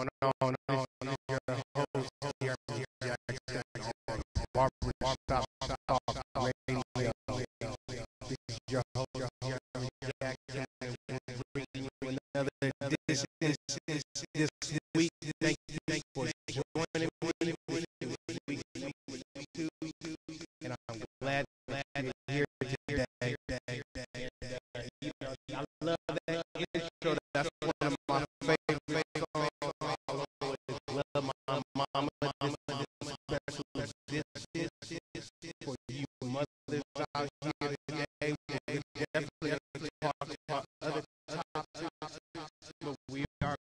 This is your host here, Jackson, on Barber Talk Radio. This is your host here, Jackson, and we're bringing you another edition this week. Thank you for joining me this week, and I'm glad you're here today. I love that intro. That's one of my favorite songs. Love my mama. This special this for you mothers out here today. We definitely talk about other topics, but we are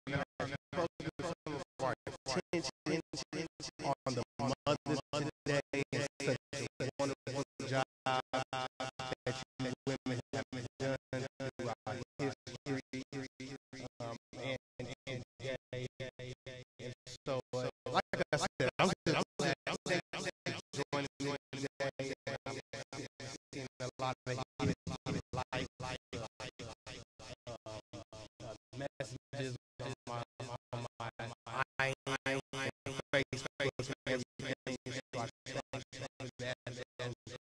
focusing some of our attention on the mothers today and such a wonderful job that you women have done throughout history. And so, like I said, I'm just glad you're joining me today. I'm seeing a lot of messages on my Facebook and everything. So I thank that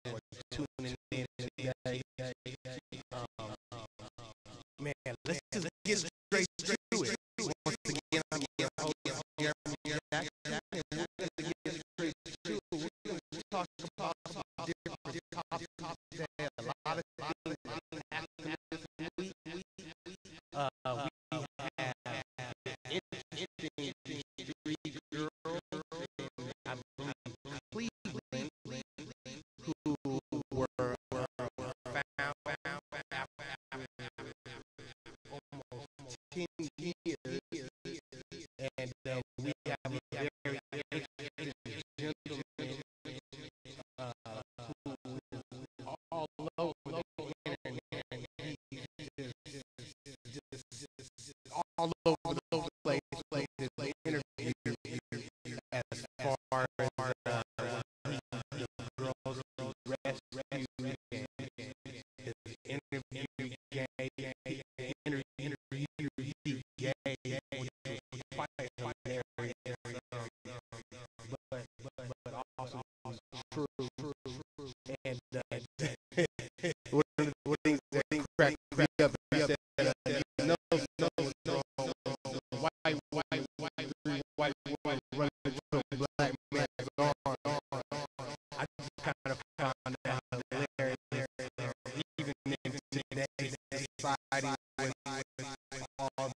for tuning in today. Man, let's just get straight to it. Once again, I'm your host, Jeremy Jackson, and we're going to get straight to it. We're going to talk about different topics today. A lot of things happening this week. We have interesting three girls in, I believe, Cleveland, who were found almost 10 years, and we have a very interesting gentleman who all over the internet, and he's just all over the place, his interview as far as the girls rescued and his interview he gave, which was quite hilarious, but also true. And one of the things that cracked me up, he said, no, white woman running to a black man's arm. I just kind of found that hilarious. Even in today's society, with all the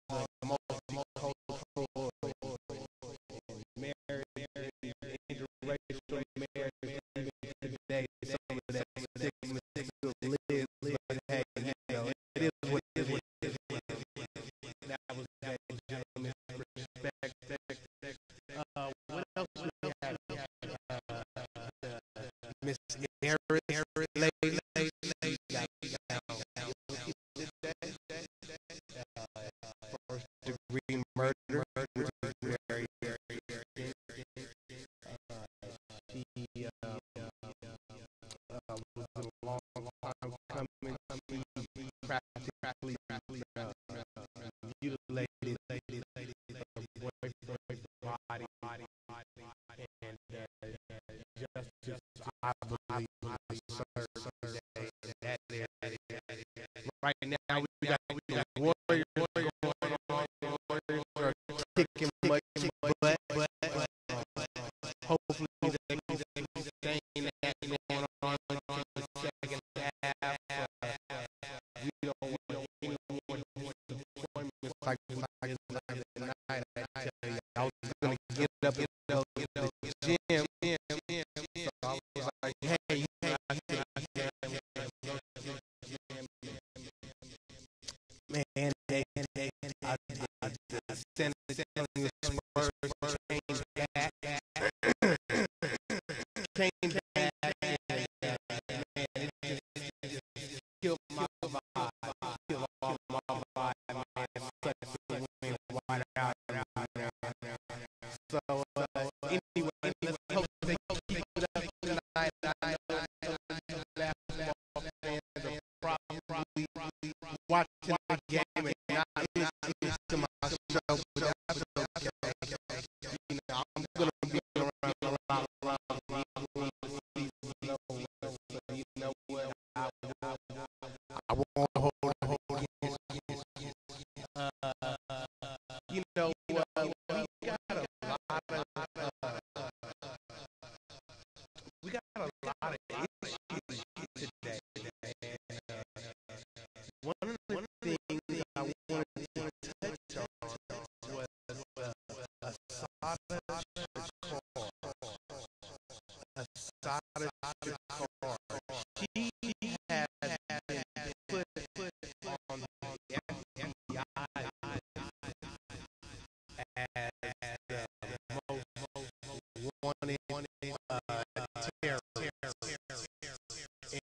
multicultural and marriage and interracial marriage, even today, some of that stigma still lives. But hey, it is what it is. That was that gentleman's perspective. What else we have? Miss Harris, lady, first degree murder, which is very, very interesting. She was a long time coming. She practically mutilated her boyfriend's body, and justice, I believe, served that area. Right now, we got warriors going on. Warriors are kicking much butt. Hopefully, they sustain that going on to the second half. We don't want any more disappointments like tonight. I tell you, I was going to get up and go to the gym. So I was like, hey, I said, go to the gym. Man, I sent the Spurs came back, man, it just killed my vibe, killed all my vibe, man. Such a win, white out. So She has been put on the FBI as the most wanted terrorist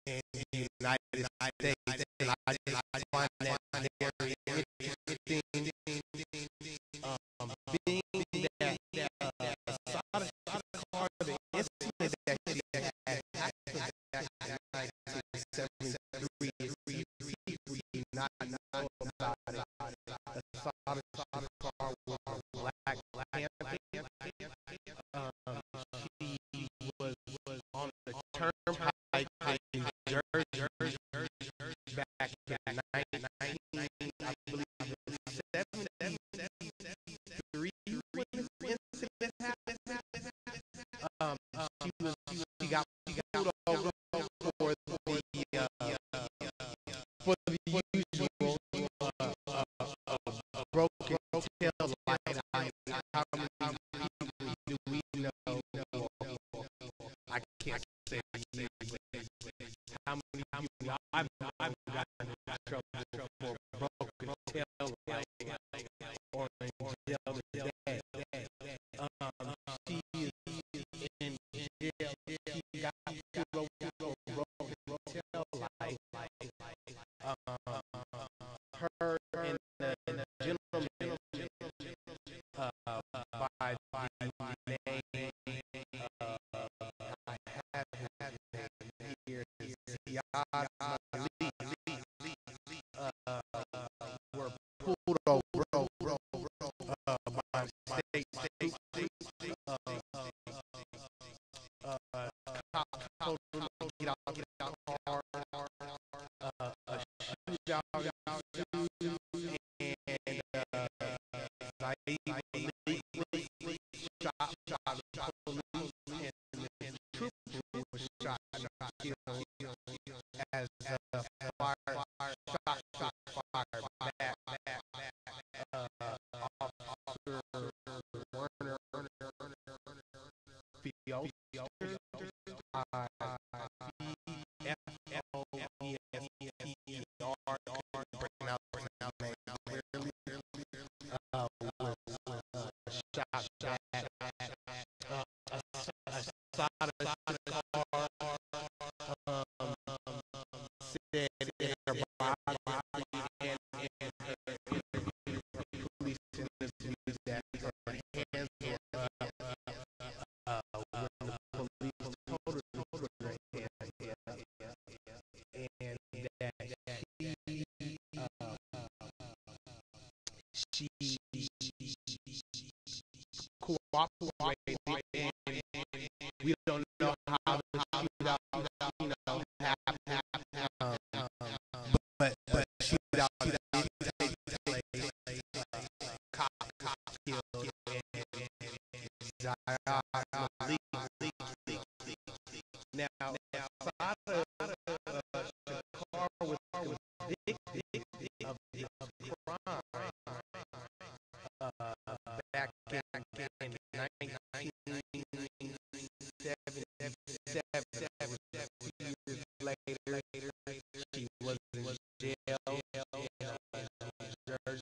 in the United States, and I find that very interesting. Being that Assad Shakur, the incident that she had happened back in 1973, people do not know about it. Assad Shakur was a black Panther. She was on the turnpike in Jersey back in 19, I believe, 73 when the incident happened. She got pulled over for the usual broken tail light. How many people do we know? I can't say you, but how many people I've gotten in trouble for broken tail light or in jail today. She is in jail. She got pulled over for broken tail light. Her and the gentleman by the name I have his name here, Ziad Ali, were pulled over by state cops told them to get out of the car. A shootout ensued, and Zaid Ali shot the police, and the trooper was shot and killed as fire shot fired back. Officer Werner Fields, breaking out name clearly, was shot back. Assad Shakur said in her biography and her police interviews that her hands were up when the police told her to put her hands up, and that she cooperated, and we don't know how the shootout, happened, but shootout did take place. Cop killed, and Ziad Ali. Now, Assad Shakur was convicted of crime back in 1977. That was 2 years later. She was in jail in Jersey.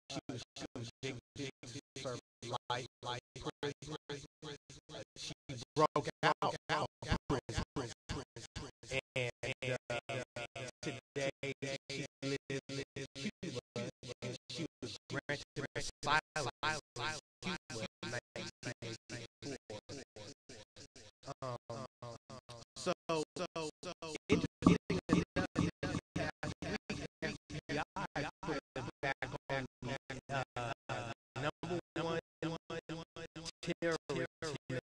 She was convicted for life prison. She broke out of prison, and today she lives in Cuba, and she was granted asylum in Cuba in 1984. So interesting enough, FBI put us back on the number one terrorist list,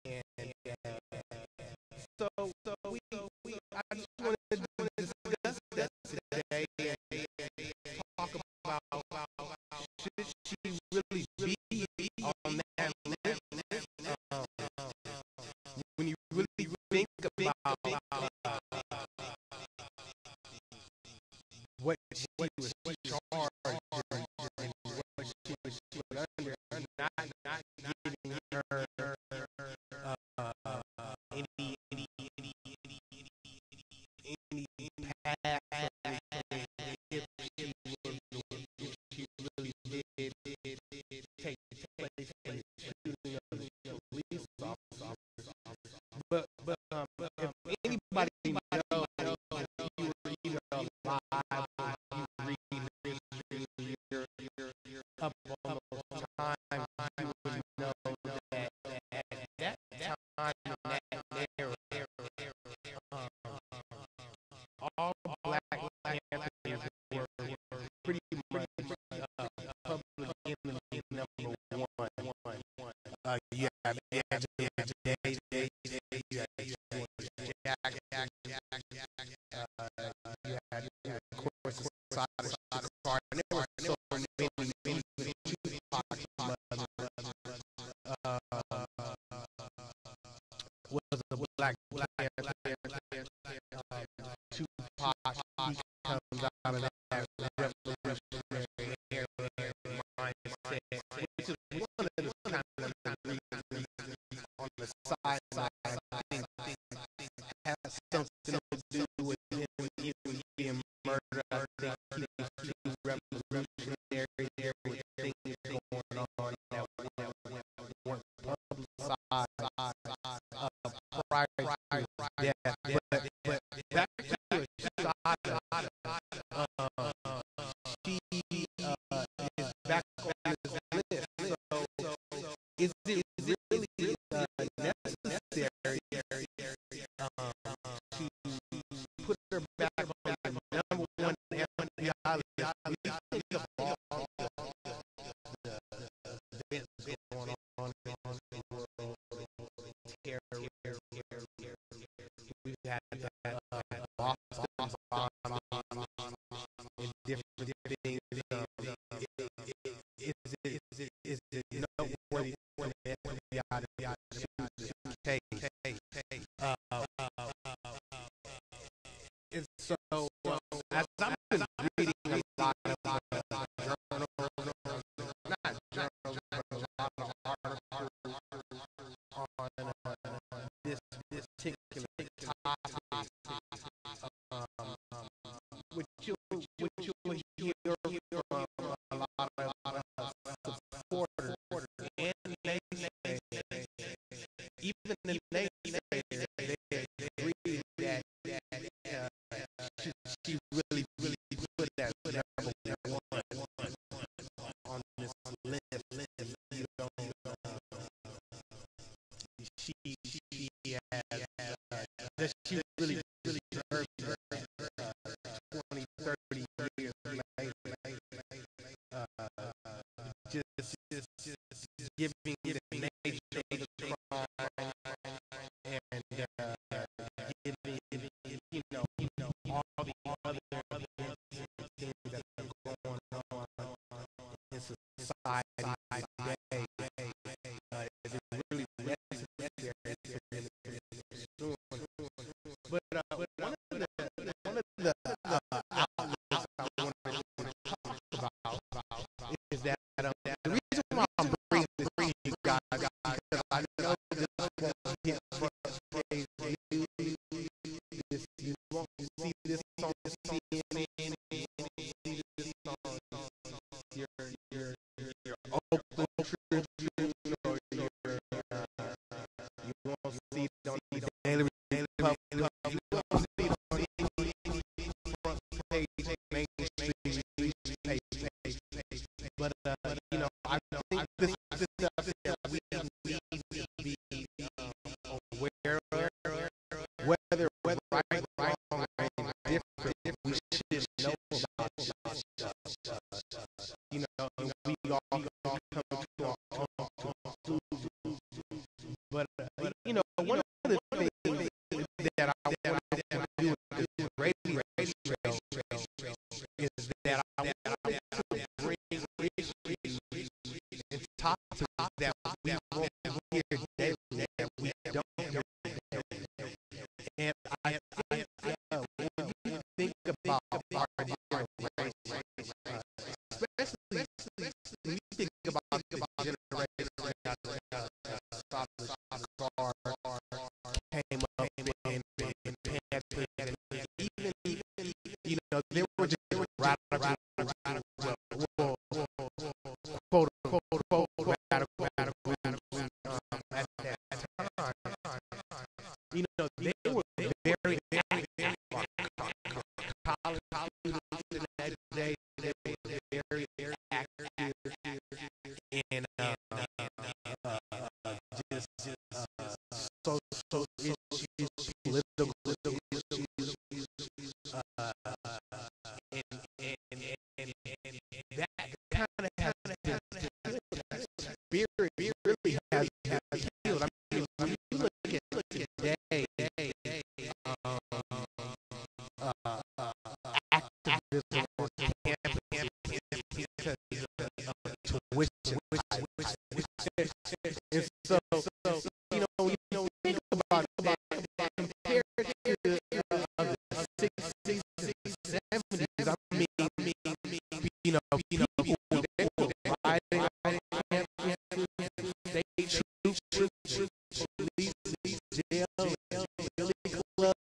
and so I just wanted to discuss that today and talk about should she really be on that list? When you really think about what she was charged number one. You have Jack, you have of course, Side, and there were so many Tupac was a black player. Tupac comes out of that revolutionary mindset, which is one of the kind of reasons on the side. I think has something to do with him being murdered. I think he was too revolutionary. There were things going on that weren't publicized prior to death. But back to your side, she is back on this list. So is it really necessary to put her back on the number one FBI list? We think of all the events going on in the world, terror. We've had Boston bombing and different things. Is it noteworthy for the FBI to take? And so, as I've been reading a lot of journals, not journals, but a lot of articles on this particular topic, which you'll hear from a lot of supporters and naysayers. Even the naysayers, they agree that she really put that number one on this list. You know, she has that she really deserves 20, 30 years later. Just giving the nature of the crime and giving all the other things that are going on in society today. Is it really necessary for them to pursue? But one of the outlets I want to talk about is that the reason why I'm bringing this to you guys because I know this won't hit front page news. You won't see this on CNN. You won't see this on your Oakland Tribune or you won't see it on the Daily Republic. You won't see it on any front page mainstream page. But I think this is stuff that we need to be aware of. Whether right, wrong, or indifferent, we should know about this. And we all come to a conclusion. But one of the things that I wanted to do with this radio show is that I wanted to bring issues and topics that we won't hear daily, that we don't hear daily. And I think when you think about our generation, especially really has healed. I mean, when you look at today, um, activism on campus is because of tuition. And so, think about that compared to the 60s, 70s. I mean, people they were riding on campus, state troops, police, jail, billy club,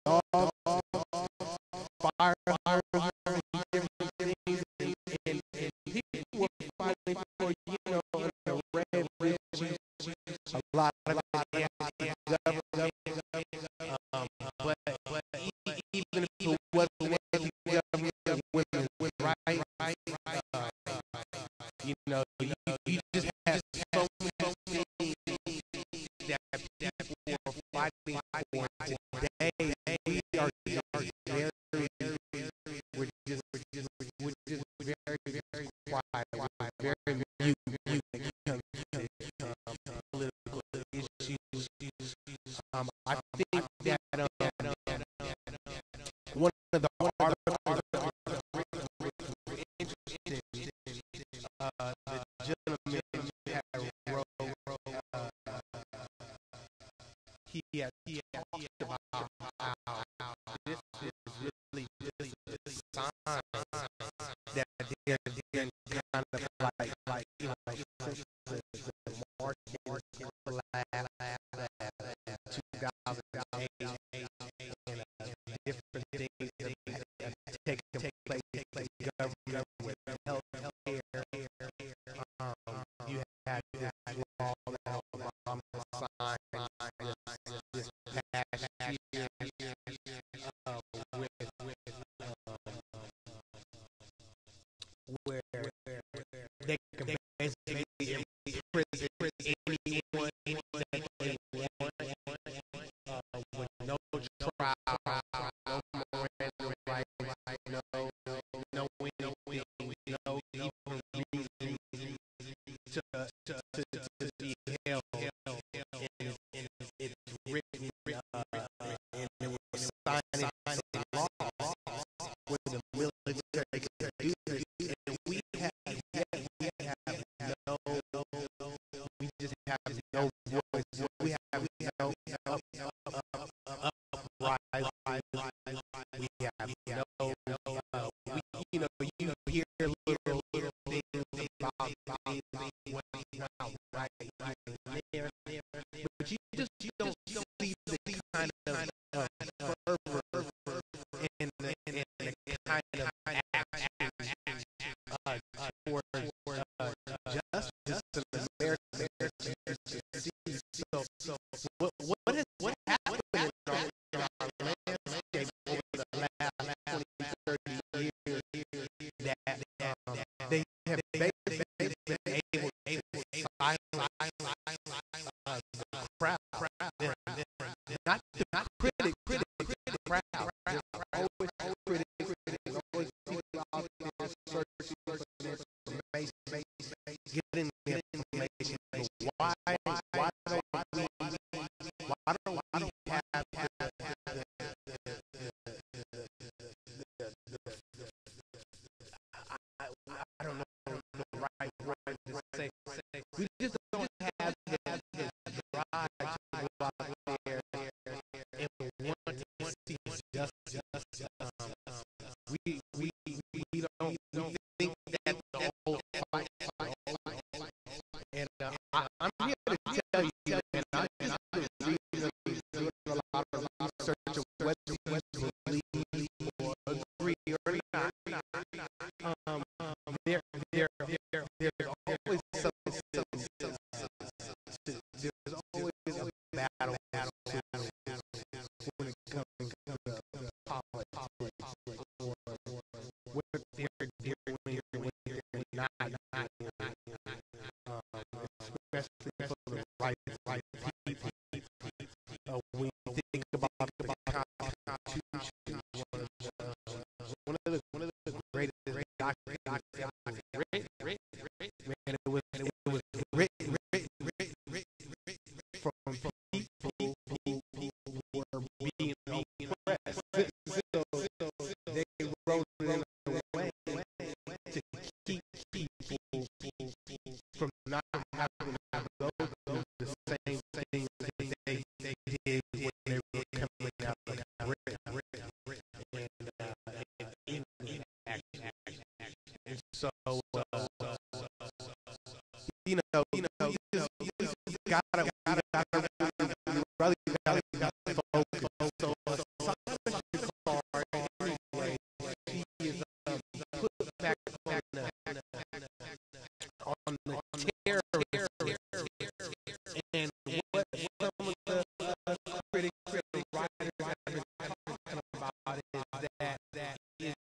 dog, fire, different things, and people were fighting for, the red regime, a lot of it anti-government, but even if it wasn't anti-government, women's right, you just have so many things that people are fighting for today. We are very, we're just very quiet. We're very mute when it comes to political issues. I think that one of the articles were interesting. The gentleman had wrote, he had talked about how this is really just a sign that they're kind of since the market collapse in 2008 and different things have taken place in government with health care. You had this law that Obama signed this past year where they can basically imprison anyone that they want with no trial, no Miranda rights, no anything, no even reason to be held. And it's written and it was signed into law with the military to do this. And we have we just have no voice. We have no uprising. We have no, you hear little things about things went out right there, but you don't see the kind of fervor and the kind of action for justice in America. So what happened in our landscape over the last 20, 30 years that they have basically been able to silence the crowd. Not the critic, the crowd. There's always critics, always people out there searching for information, getting the information. But why don't we have I don't know the right word to say. We just don't have the drive to go out there and want to see justice. We think that the whole fight. And I'm here to tell you, and I just been doing a lot of research of whether we believe or agree or not. There's always there's always a battle when it comes to politics or what they're doing when they're not especially for the right people. When you think about the Constitution, one of the greatest documents ever written, and it was you gotta really focus. So Simon Card, anyway, she is put back on the chair, and what some of the critics and writers have been talking about is that is,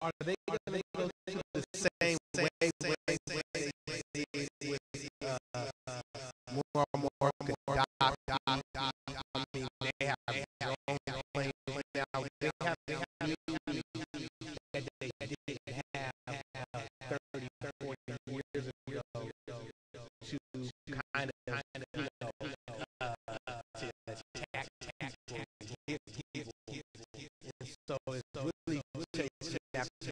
are they going to go to the same way they did with more and more doc? I mean, they have their own claim now. They have that they didn't have 30, 40 years ago to kind of, to attack and hit people. And so it's really changed after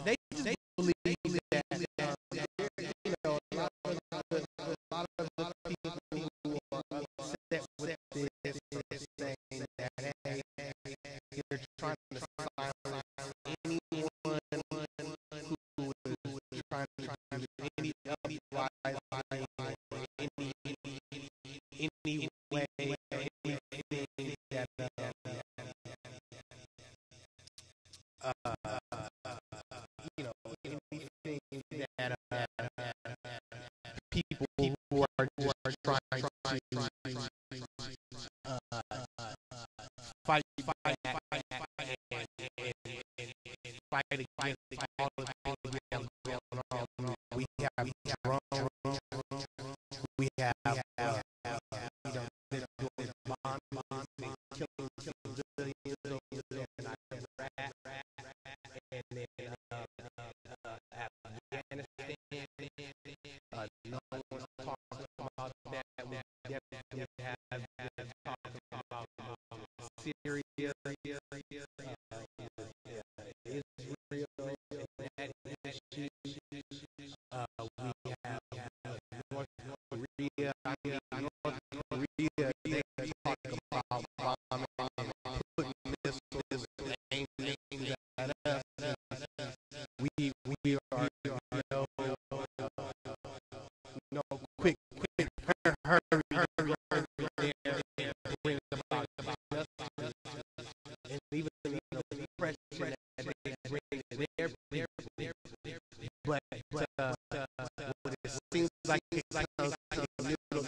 they just believe that, a lot of the people who are upset with this is saying that, hey, you're trying to silence anyone who is trying to do any uprising or any way, anything that anything that people who are just trying to fight against all the things we have going on. We have drones, we have they're doing bombs and killing civilians over there in Iraq and then Afghanistan. No one's talking about that. We definitely have been talking about Syria, Israel, and that issue. We have North Korea. I mean, North Korea, they talk about bombing and putting missiles and aiming things at us. We are no quick, hurry there and bring about justice. And even the pressure that they bring their but what it seems like it comes to the middle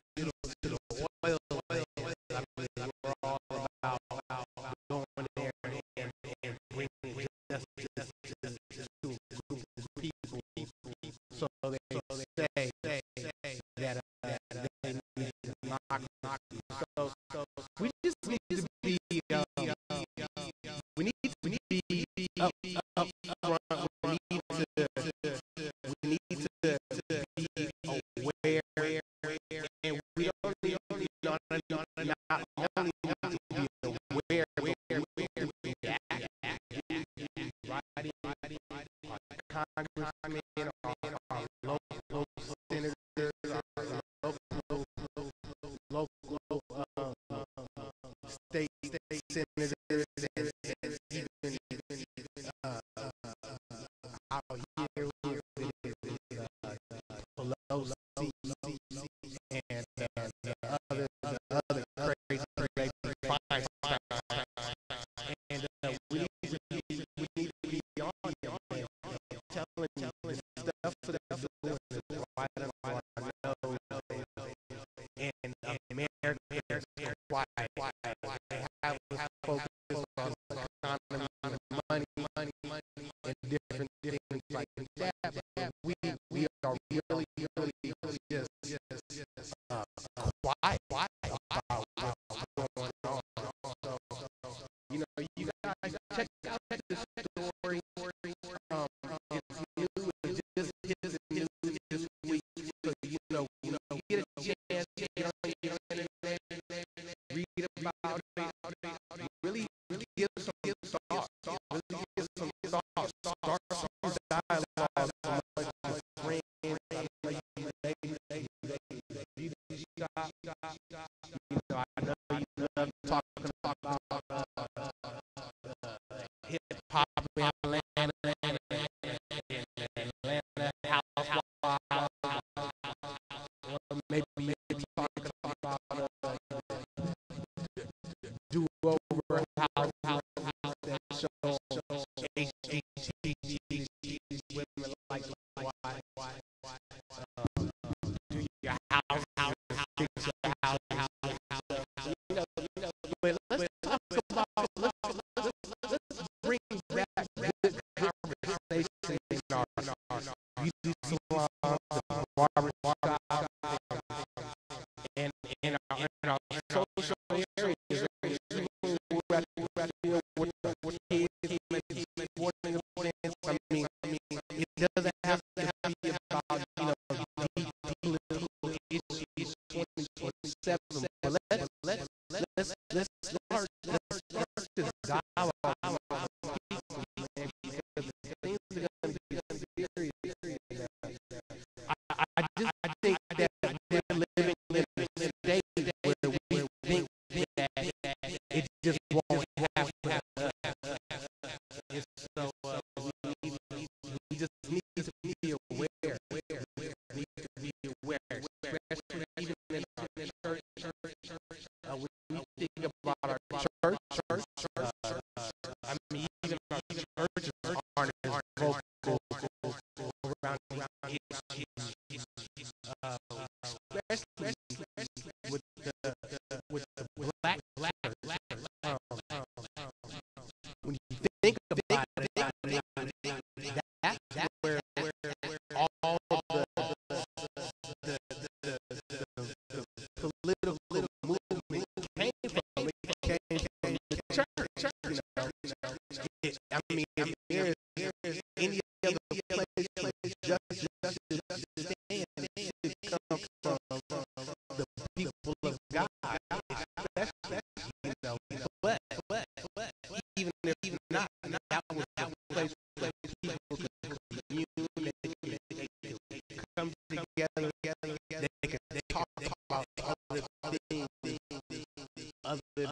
to the oil. I mean, we're all about going there and bringing justice to a group of people. So they say that they need to knock. So we just need to be we need to be up front. We need to be aware, and we don't need not only need to be aware, but we need to react. Writing our congressmen, our local senators, our local state senators, and even out here with Pelosi and the other crazy fine. And we need to be on there, telling stuff that they're doing is right on our nose. And America is quiet. They have us focused on the economy and money and different things like that. But we are really just quiet about what's going on. So, you guys check out this story. It's new. It just hit the news this week. So, get a chance, get on the internet, read about it, really give some thought, really give some thought, start some dialogue among your friends. I know you love talking about hip hop in Atlanta beauty salons, the barber shop, and our social areas. Even with kids, maybe sporting events. I mean, it doesn't have to be about deep political issues 24/7. But let's start this dialogue among people, man, because things are going to be serious. I think that we're living in a stage where we think that it just won't happen. And so we just need to be aware. We need to be aware, especially even in our church. When we think about our church, I mean, even our churches aren't as vocal around issues, especially with the black church. When you think about it, that's where all the political movement came from. It came from the church. I mean, if there's any other place justice stand, it should come from the people of God, especially, but even if not, that was the place where people could commune, they could come together, they could talk about other things other than,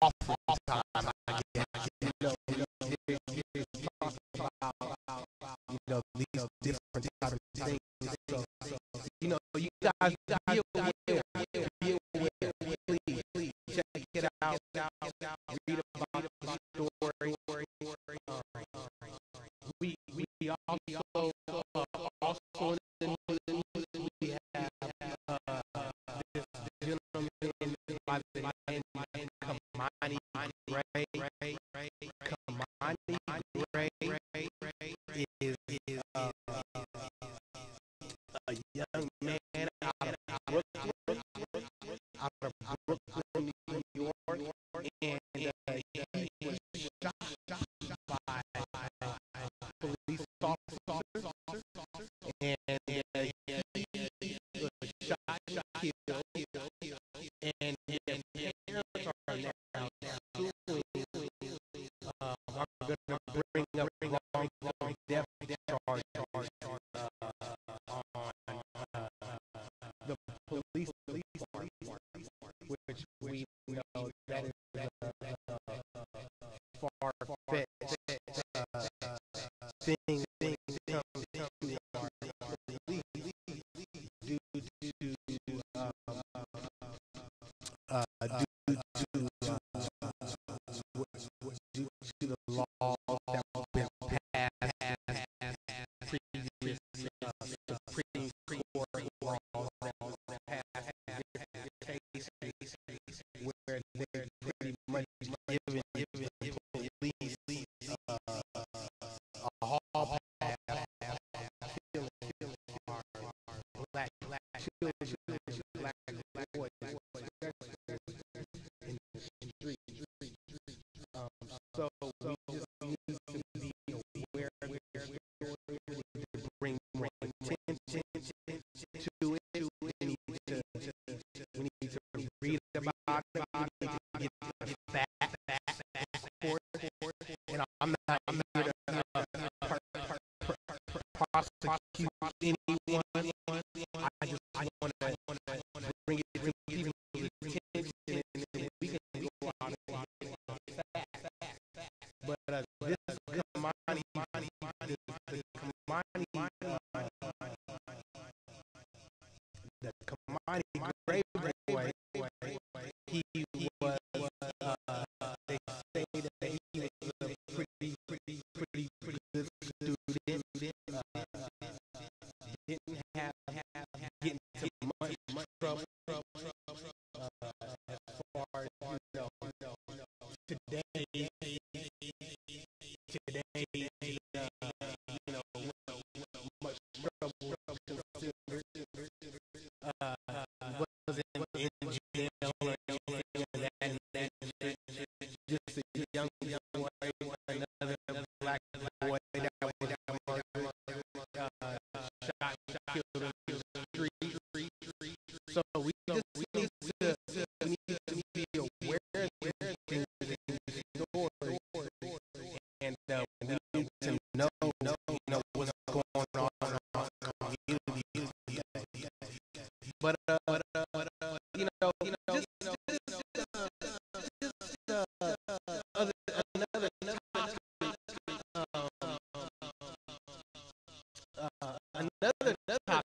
oftentimes, I guess, they talk about, these different types of things. So, you guys be aware, please check it out, read about the story. We also in the news, we have this gentleman by the name of Kamani Gray. Kamani Gray is a young man out of Brooklyn, New York, and he was shot by police officers, and he was shot, killed, and his parents are now suing. I'm going to bring up wrongful death charge on the police department, which we know that is far-fetched thing to come to our police due to the law that has been passed previous Supreme Court laws that have passed cases where they're pretty much giving the police a hall pass killing our black children, black boys, in the street. So we just need to be aware. We need to bring more attention to it. We need to read about it. We need to get the facts for it. And I'm not here to prosecute anyone. I just want to bring it to people's attention, and then we can go out and get facts. But this Kamani, the Kamani Gray boy, he was, they say that he was a pretty good student, didn't have just a young boy, another black boy that was shot, killed in the street. So we just need to be aware of things in the story, and we need to know what's going on in our community. But just another topic. Another topic.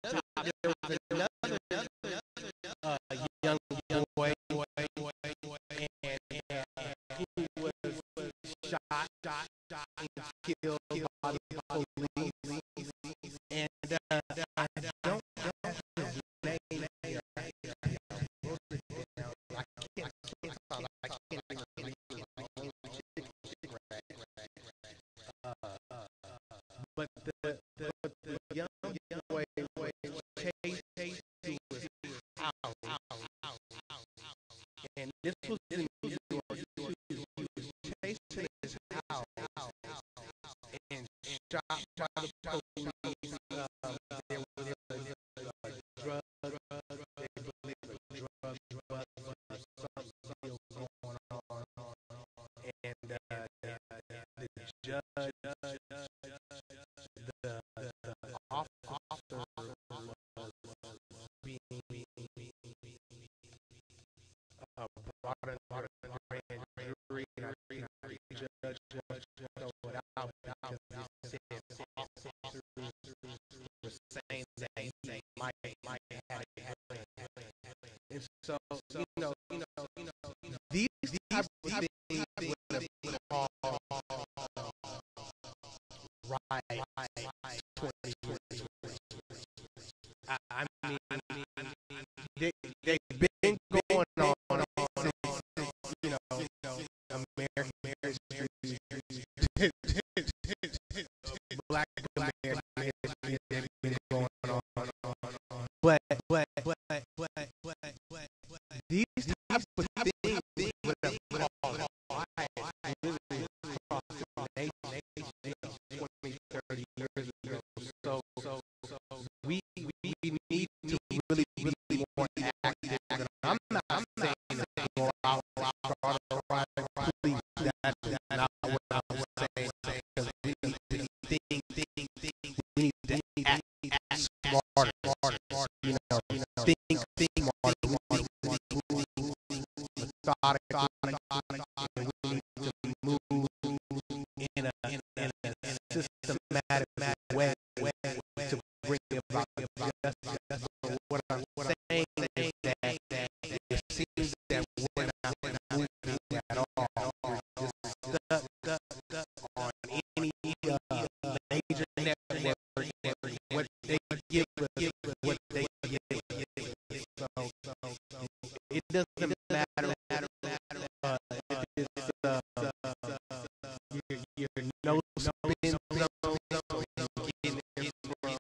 There was another young boy, and he was shot and killed by the police. And I don't know his name. But the young boy chased to his house, and this was in New York. He was chased to his house and shot by the police. There was a drug, they believe a drug bust or something still going on, and the judge, the officer was being brought in grand jury, and I think the judge throw it out because he said officers were saying that they might have had it. And so these type of things would have called right 2020. I mean, they've been going on since, American history, black American history, they've been going on. But these type of things would have caused riots literally across the nation 20, 30 years ago. So we need to really be more active. And I'm saying that go out start a riot, please. That's not what I was saying. Because we need to act smarter. Think smarter. We need to move methodical, and we need to move in a systematic way to bring about justice. So what I'm saying is that it seems that we're not moving at all. We're just stuck on any major network and what they give us, what they give us. So it doesn't matter if it's your no spin zone, or you're getting it from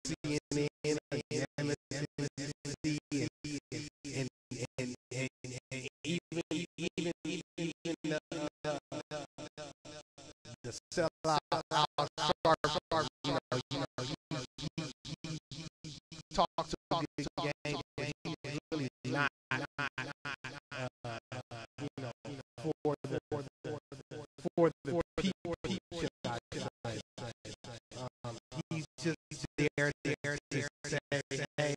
CNN or MSNBC, and even the sellout sharp, you talk to the game, but he's really not for the people, should I say. He's just there to say, hey,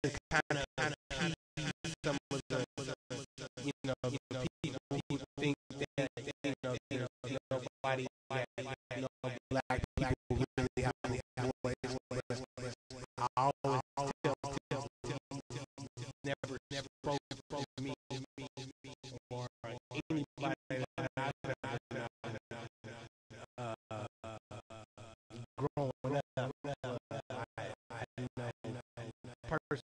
to kind of keep some of the people who think that there's nobody, black people really have a voice. I always tell never spoke to me or anybody that I've ever growing up. I know person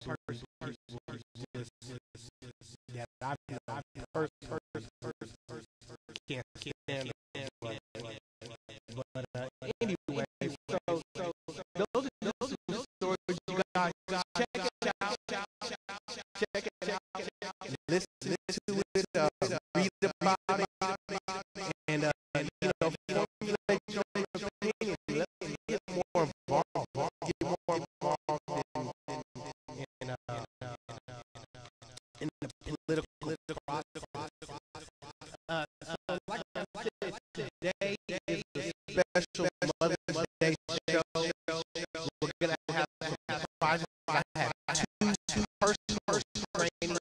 that I've can't stand it. But anyway, so those are the stories you guys check it out. Listen to it. read about it, and formulate your own opinion. Let's get more involved. Get more involved in the political process. So like I said, today is a special Mother's Day show. We're gonna have a project. I have two personal trainers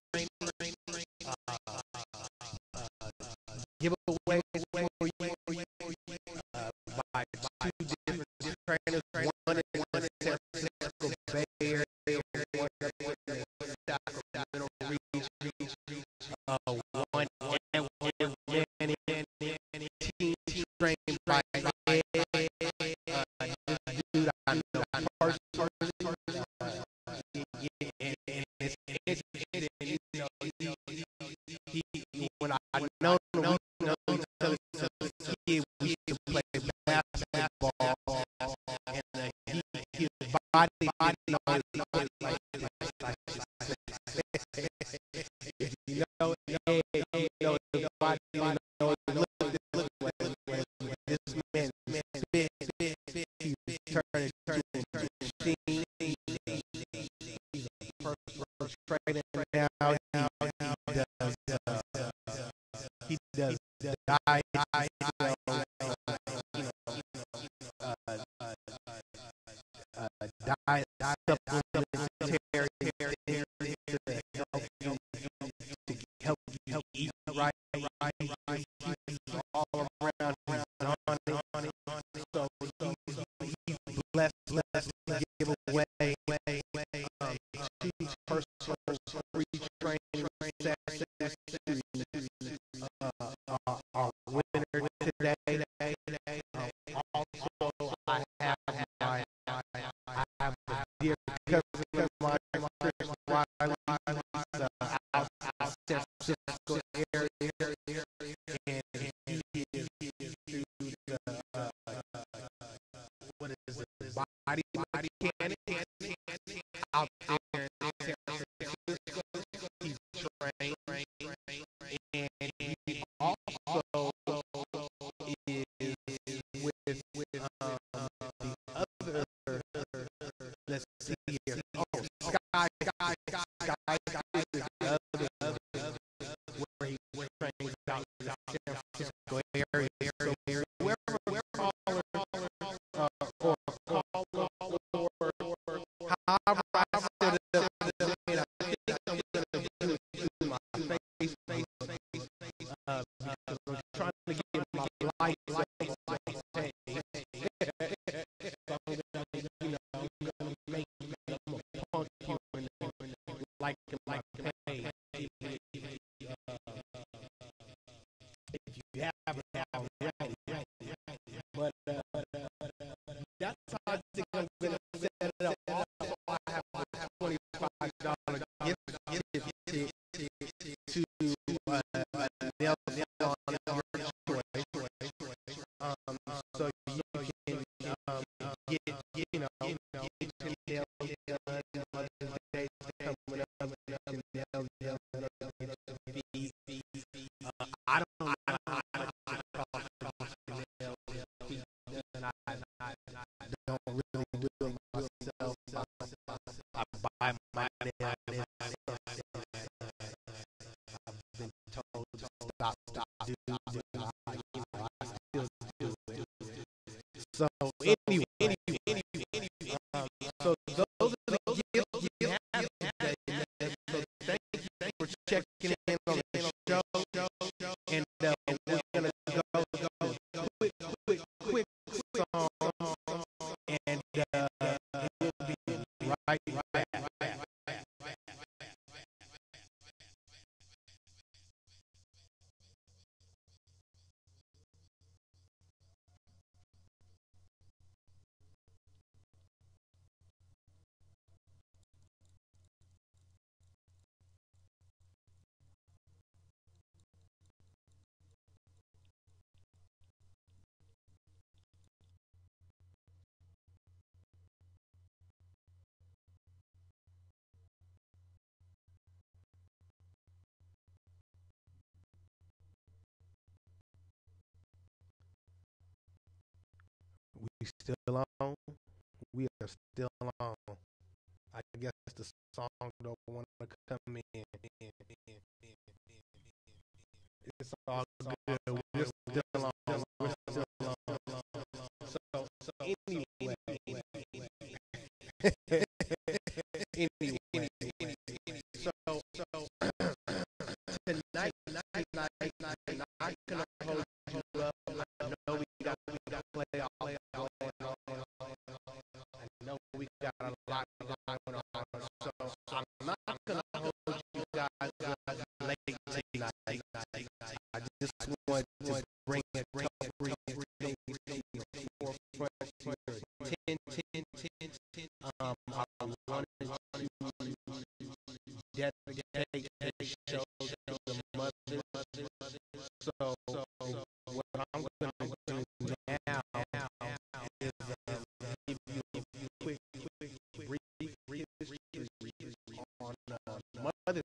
give away for you by two different trainers. One in the San Francisco Bay Area, one up in the Sacramento region. One and team trained by Ed. This dude I know personally. When I know him, we know each other since a kid. We used to play basketball, and his body always looked like if you know Ed, you know his body always looked like this man big. He's turning into a machine. He's a personal trainer now. He does diet, diet supplementary to help you eat right. He's all around. So he's blessed to give away two personal free training sessions our winner today. Also, I have a dear cousin of mine, Chris Wiley, out San Francisco area, and he is through the what is it, body mechanic out there in San Francisco. He's trained, and he also is with the other. Let's see here. Oh, Sky is the other where he trains out in the San Francisco area. So whoever caller or however I set it up, I think I'm gonna do it to my face because I'm trying to get my life like hey. So I'm gonna make I'm gonna punk you and like hey. If you haven't already, but that's how I think I'm gonna set it up. Also, I have a $25 gift certificate to nail on your choice. So you can get your nails done. Mother's Day coming up. Nails done. I don't know how much it costs to get nails done. I don't really do it myself. I buy my nails myself. I've been told to stop doing it. I still do it. So anyway, so those are the gifts you have today. So thank you for checking in on the show. And we're gonna go quick song, and we'll be right back. still on? We are still on. I guess the song don't want to come in. It's all good. We're still on. We're still on. So anyway, anyway, so tonight, I'm gonna hold you up. I know we got play all. I know we got a lot going on. So I'm not gonna hold you guys late tonight. I just want to bring a couple things to your forefront, to your attention. I wanted to dedicate this show to the mothers. So what I'm gonna do now is give you a quick brief history on mothers,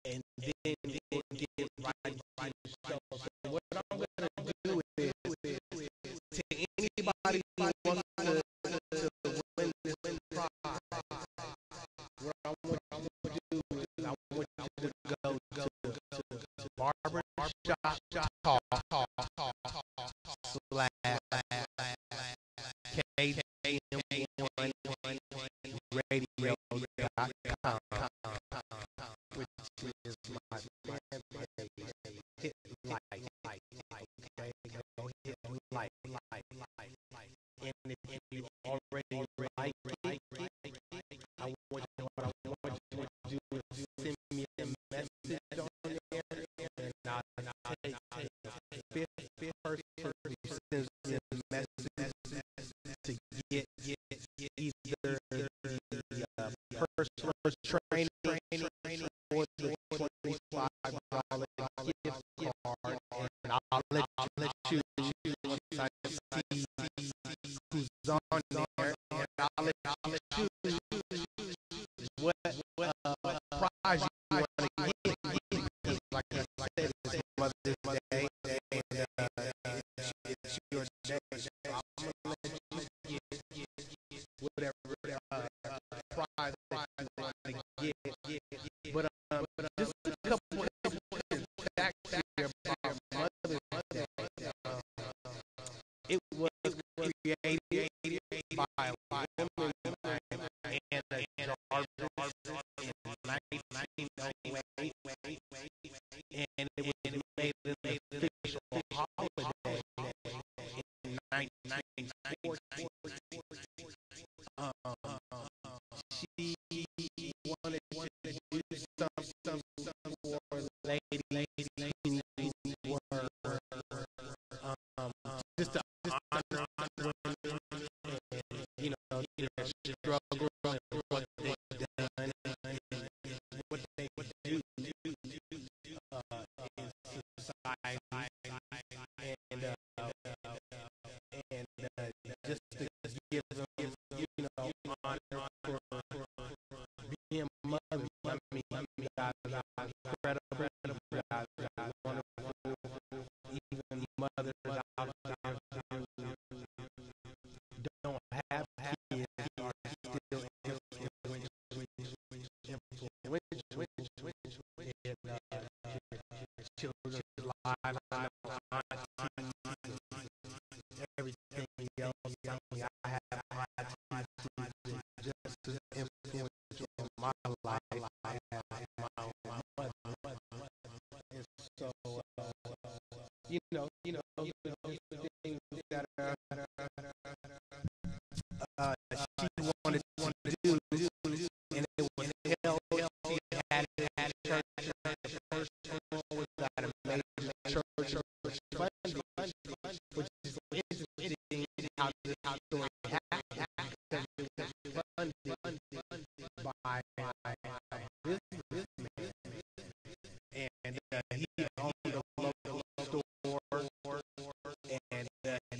and then we'll get right to the show. So what I'm gonna do is to anybody who wants to win this prize, what I want you to do is I want you to go to barber shop talk slash KM1 radio.com, which is my fan page. Hit like, okay? Go hit like. And if you already like it, I want you to do is send me a message on there, and I'll take the fifth person who sends me a message to get either the personal training or the $25 gift card, and I'll let you once I see who's on there, and I'll let you what prize you want to get, because like I said, it's Mother's Day, and it's your day. I'm gonna let you get whatever prize that you want to get. But just a couple facts here about Mother's Day. It was created by a woman and a barber in 1908, and it was made an official holiday in 1940. She wanted to do something for ladies who were just to honor women, and their struggle and what they've done and what they do in society, and just to give them honor for being mothers. I mean, you guys are incredible, you guys are wonderful, even mothers out there who don't have kids are still influential in your children's lives, everything else. I mean, I have had to just as influential in my life as my own mother. And so, things that she wanted to do, and it was held. She had it at church. The first one was at a major church Sunday, which is interesting how this story happened, because it was funded by a businessman, and he owned a local store, and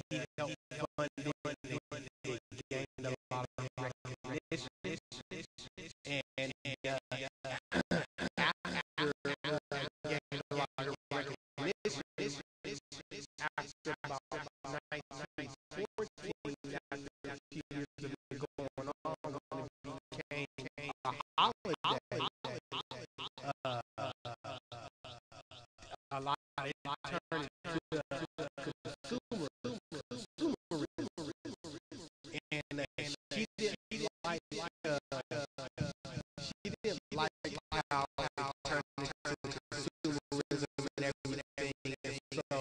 he helped fund it. It gained a lot of recognition, and after gained a lot of recognition, after about turned into consumerism, and she didn't like she didn't like how it turned into consumerism and everything. And so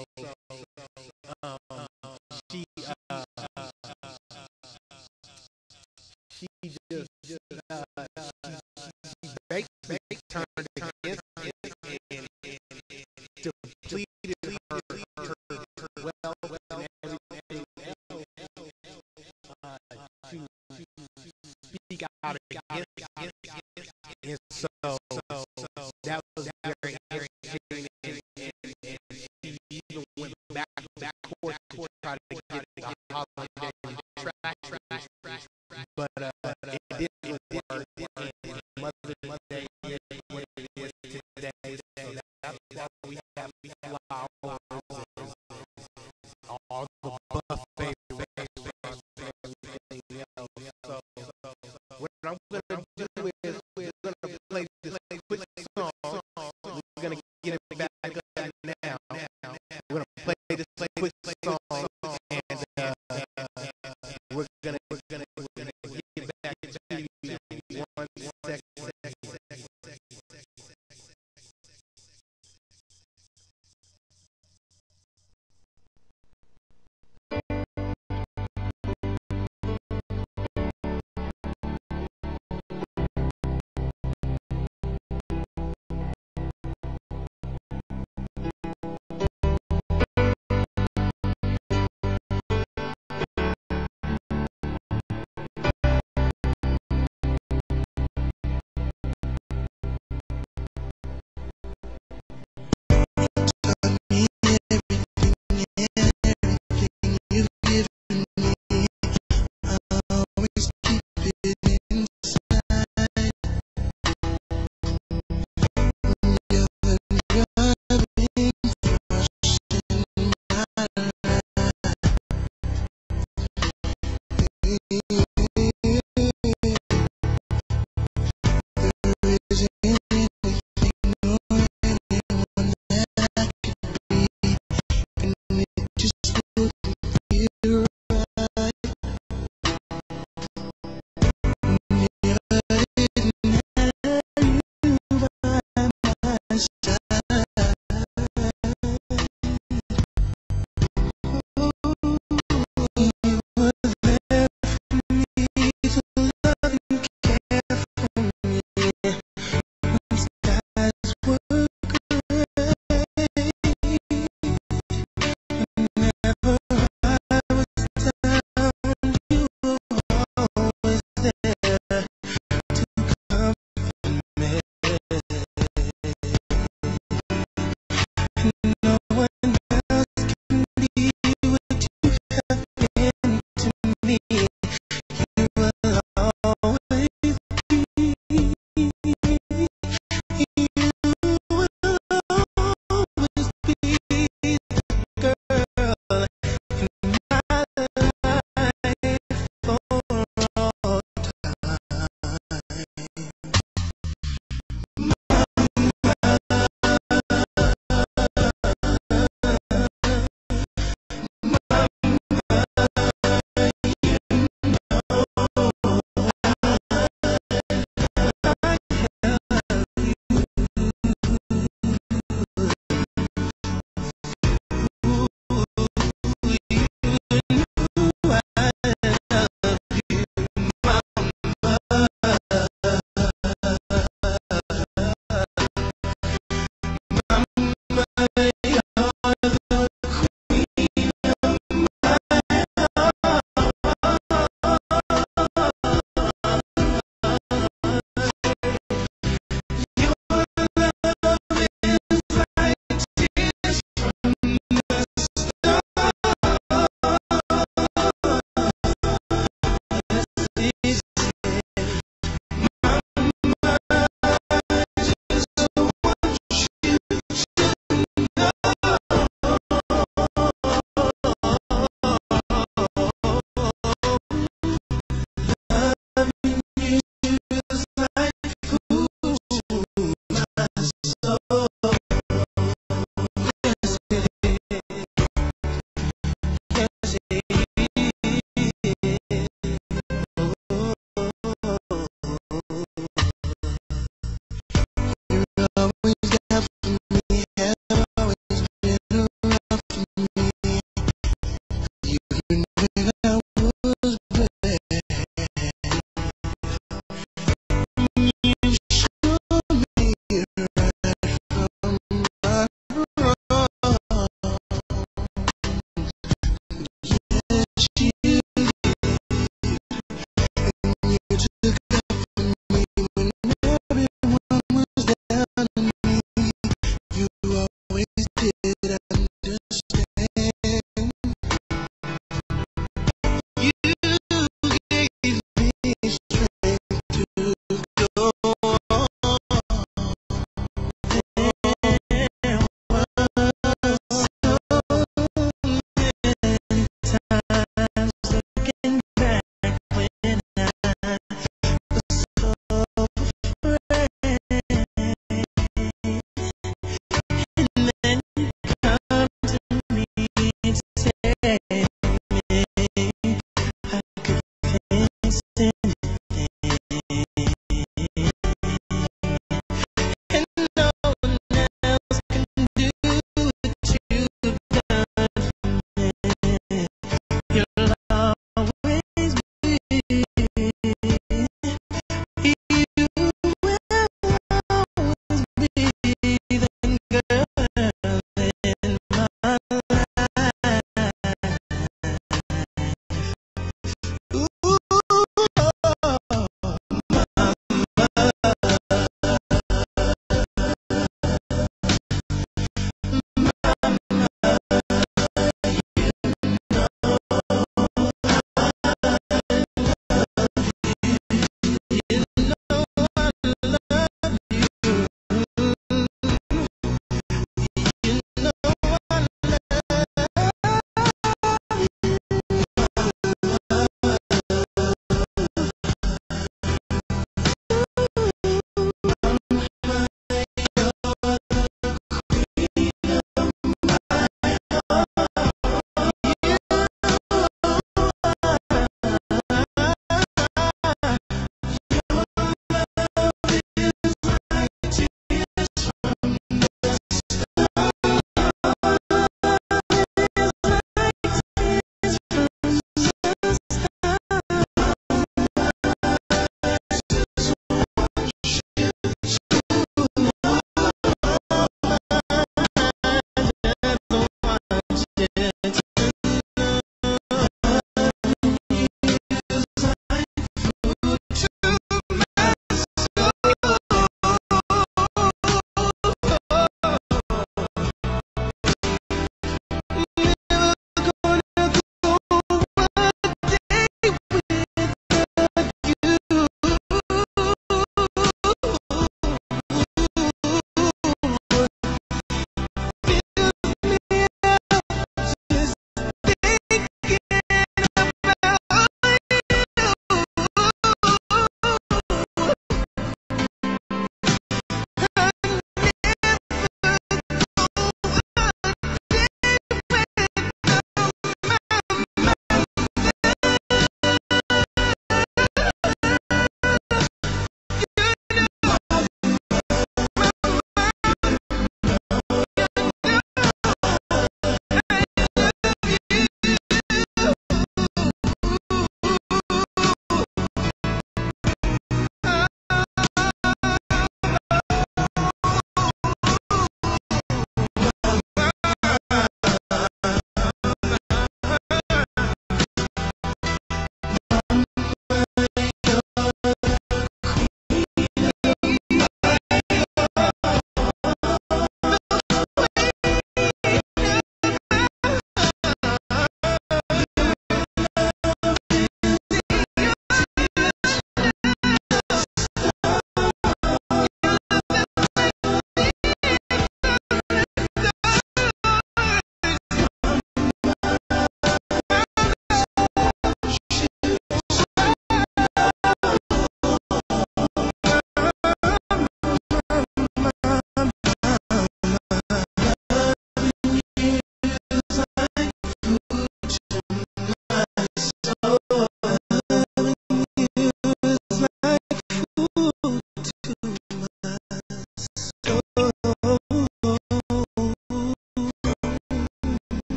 um, she she just basically turned against it and depleted her wealth and everything else to speak out against it. And so that was very irritating, and she even went back court to try to get the holiday retracted, but it didn't work. And Mother's Day is what it is today, so that's why we have flowers and all the buffet restaurants and everything else. So what I'm gonna do is we're gonna play this quick song. We're gonna get it back up now. We're gonna play this quick song, and we're gonna get back to you 1 second.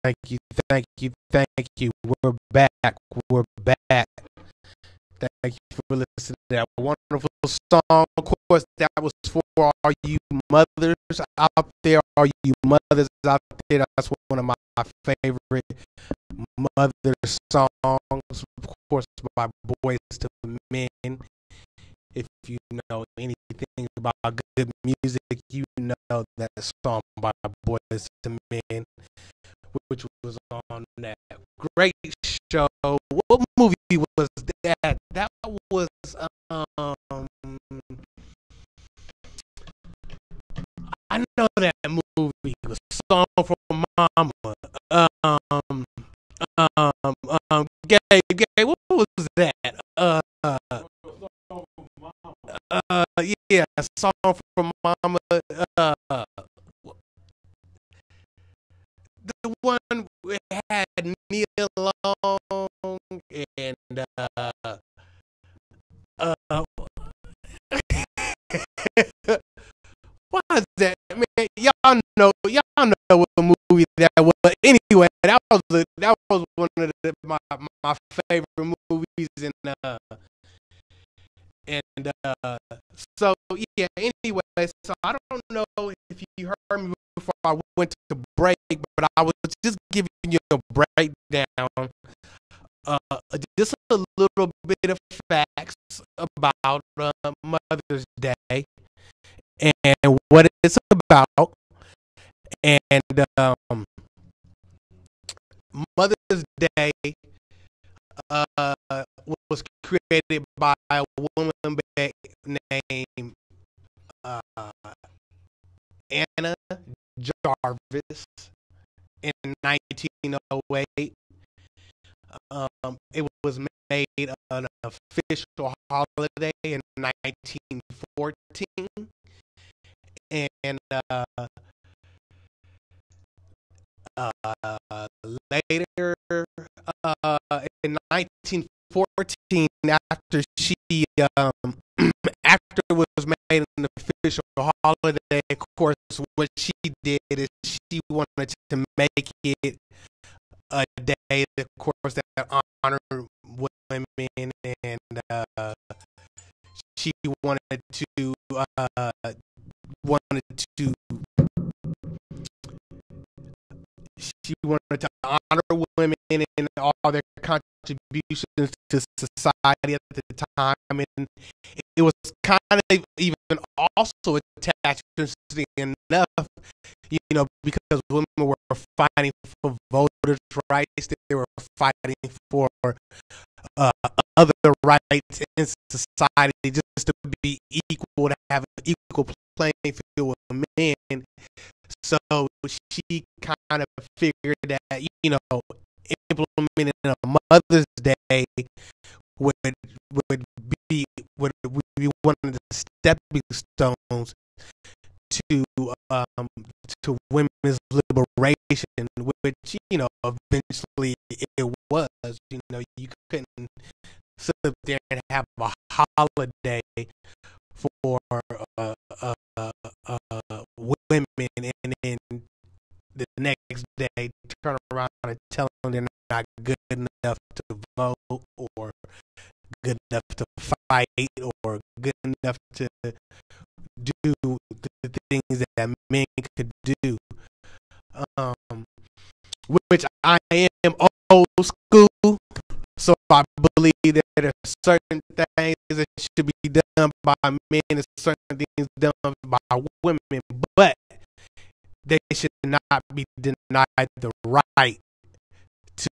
Thank you, thank you, thank you. We're back. We're back. Thank you for listening to that wonderful song. Of course, that was for all you mothers out there. All you mothers out there. That's one of my favorite mother songs. Of course, by Boys to Men. If you know anything about good music, you know that song by Boys to Men, which was on that great show. What movie was that? That was I know that movie was Song from Mama. Gay, what was that? Yeah, Song from Mama. The one we had Neil Long and why is that, man? Y'all know what movie that was. Anyway, that was one of my favorite movies, and so yeah. Anyway, so I don't know if you heard me before I went to break, but I was just giving you a breakdown, just a little bit of facts about Mother's Day and what it's about. And Mother's Day was created by a woman named uh, Anna Jarvis in 1908. It was made an official holiday in 1914, and later in 1914, after she after it was made an official holiday, of course, what she did is she wanted to make it a day, of course, that honored women, and she uh, wanted to honor women and all their contributions to society at the time, and it was kind of even also attached, interesting enough, because women were fighting for voters' rights, they were fighting for uh, other rights in society, just to be equal, to have an equal playing field with men. So she kind of figured that, implementing a Mother's Day would would be one of the stepping stones to to women's liberation, which eventually it was. You couldn't sit up there and have a holiday for women, and then the next day turn around and tell them they're not good enough to vote, or good enough to fight, or good enough to do the things that men could do. Which I am old school, so I believe that there are certain things that should be done by men and certain things done by women, but they should not be denied the right to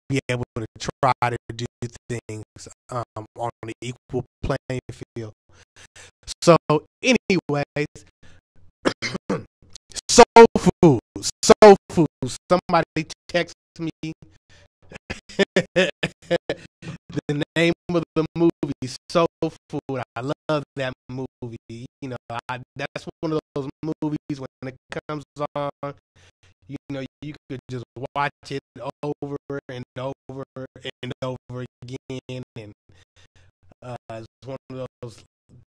be able to try to do things on an equal playing field. So, anyways, soul food. Somebody text me the name of the movie, Soul Food. I love that movie. That's one of those movies when it comes on, you could just watch it over and over and over again, and it's one of those.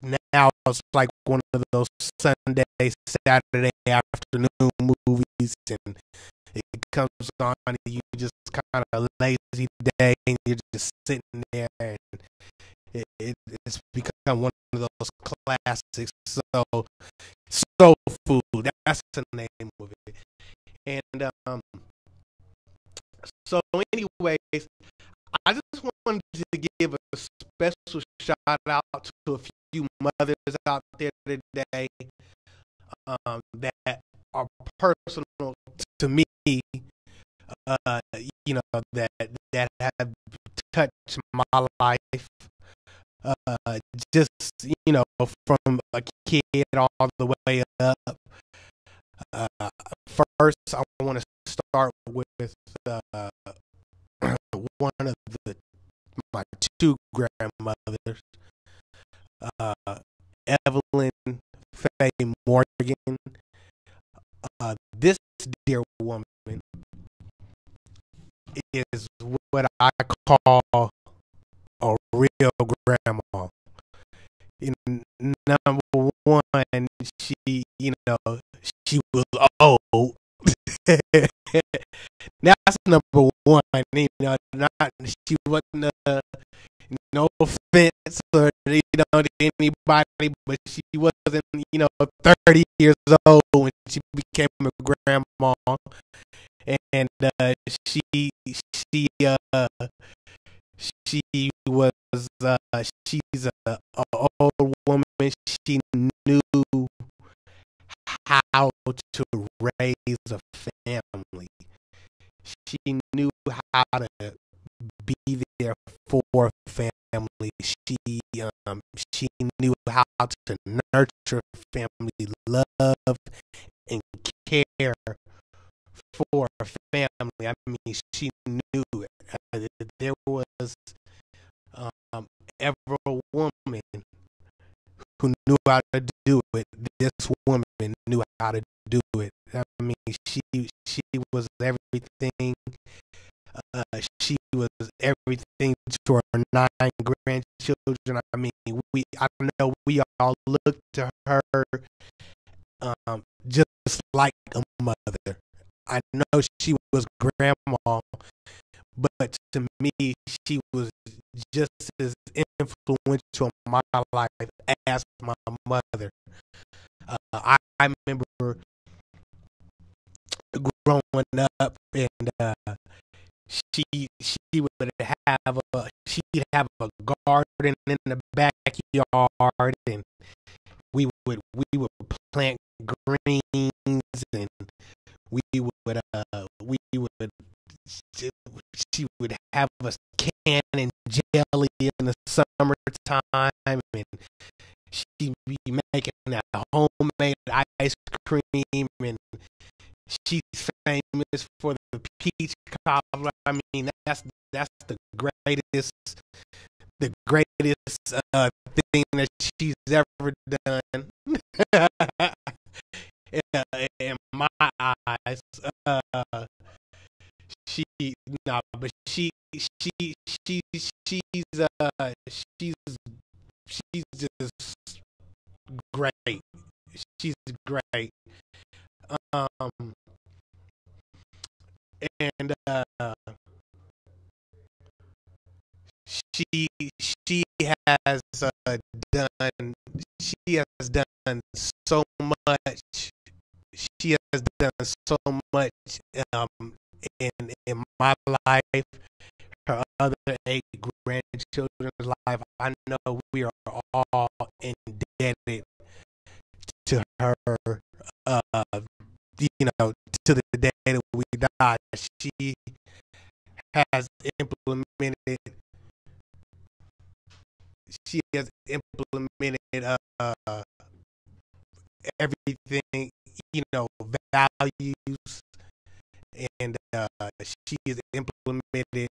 Now it's like one of those Sunday, Saturday afternoon movies, and it comes on, and you just kind of lazy day, and you're just sitting there, and it's become one of those classics. So, Soul Food, that's the name of it. And so, anyways, I just wanted to give a special shout out to a few mothers out there today, that are personal to me, that have touched my life, just from a kid all the way up. First, I want to start with one of my two grandmothers, Evelyn Faye Morgan. This dear woman is what I call a real grandma. Number one, she was old. That's number one. She wasn't no offense or to anybody, but she wasn't 30 years old when she became a grandma, and she was she's a old woman. She knew how to raise a family. She knew how to be there for family. She knew how to nurture family, love and care for a family. I mean, she knew it. There was ever a woman who knew how to do it. This woman knew how to do it. I mean, she was everything. She was everything to her 9 grandchildren. I mean, I know we all looked to her just like a mother. I know she was grandma, but to me, she was just as influential in my life as my mother. I remember growing up, and she would have a garden in the backyard, and we would plant greens, and we would she would have us canning jelly in the summertime, and she'd be making that homemade ice cream, and she's famous for the peach cobbler. I mean, that's the greatest thing that she's ever done. In my eyes, she no, but she's she's just great. She's great. Um, and she has done she has done so much. She has done so much in my life, her other 8 grandchildren's life. I know we are all indebted to her. Uh, to the day that we die, she has implemented. She has implemented everything, values, and she has implemented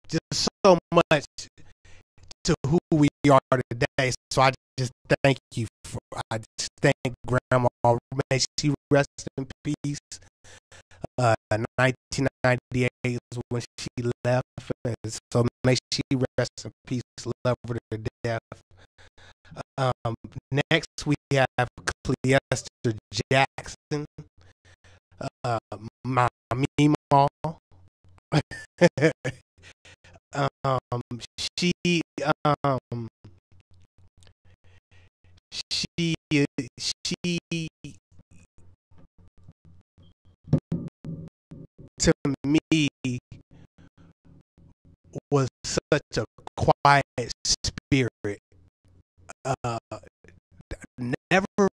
just so much to who we are today. So I just thank you. I just thank Grandma. May she rest in peace. 1998 is when she left, so may she rest in peace. Love her to death. Next we have Cleester Jackson, my Meemaw. She to me was such a quiet spirit. Never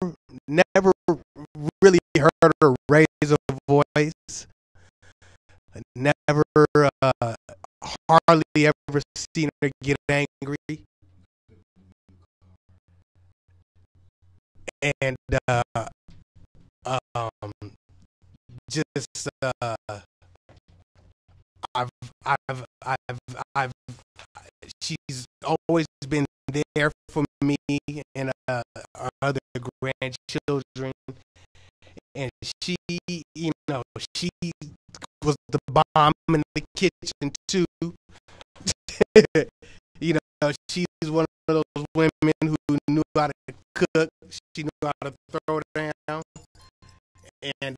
really heard her raise a voice. Never, hardly ever seen her get angry. And just I've she's always been there for me and our other grandchildren, and she she was the bomb in the kitchen too. She's one of those women who knew how to cook. She knew how to throw down, and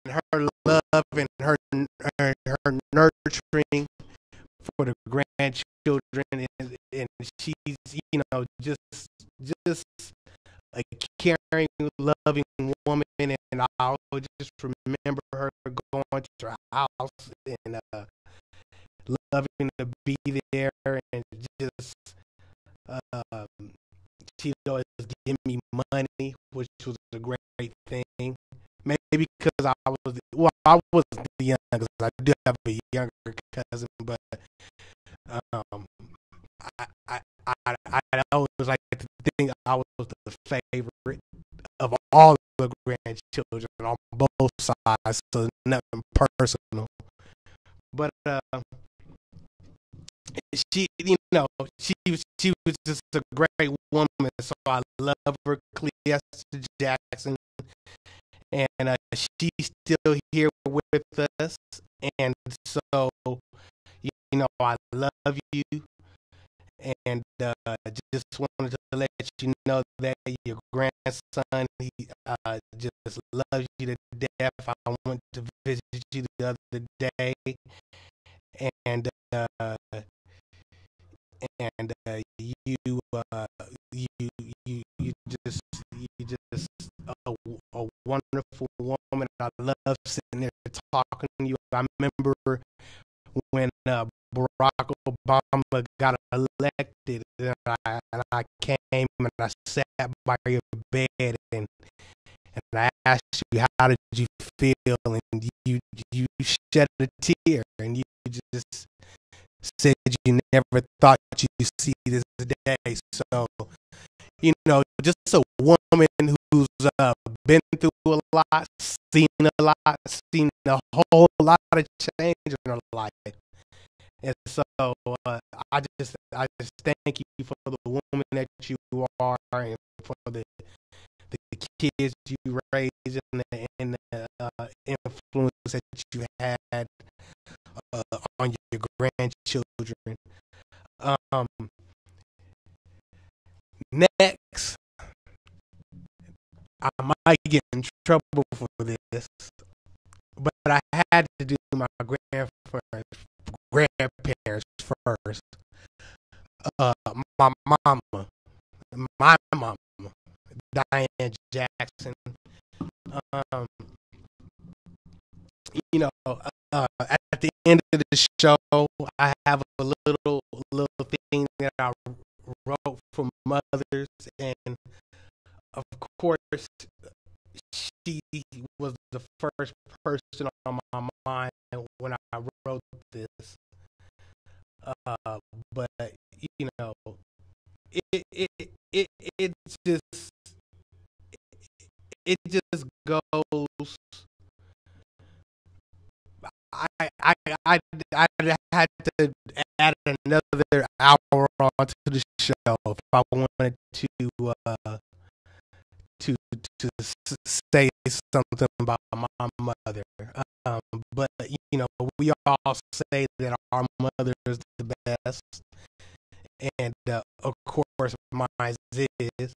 her love and her nurturing for the grandchildren, and she's just a caring, loving woman, and I always just remember her going to her house and loving to be there, and just she'd always give me money, which was a great thing. Maybe because I wasn't the youngest. I do have a younger cousin, but I always like to think I was the favorite of all the grandchildren on both sides, so nothing personal. But she was just a great woman. So I love her, Clea Jackson, and she's still here with us. And so, I love you, and just wanted to let you know that your grandson, he just loves you to death. I went to visit you the other day, and you just a wonderful woman. I love sitting there talking to you. I remember when Barack Obama got elected, and I came and I sat by your bed, and I asked you, how did you feel, and you shed a tear, and you just said you never thought you'd see this day. So, just a woman who's been through a lot, seen a lot, seen a whole lot of change in her life. And so I just thank you for the woman that you are, and for the kids you raised, and the influence that you had on your grandchildren. Next, I might get in trouble for this, but I had to do my grandparents first. My mama, Diane Jackson. Um, at the end of the show, I have a little thing that I wrote for mothers, and of course, she was the first person on my mind when I wrote this. But it just goes. I had to add another hour onto the show if I wanted to say something about my mother. But we all say that our mother is the best, and of course mine is.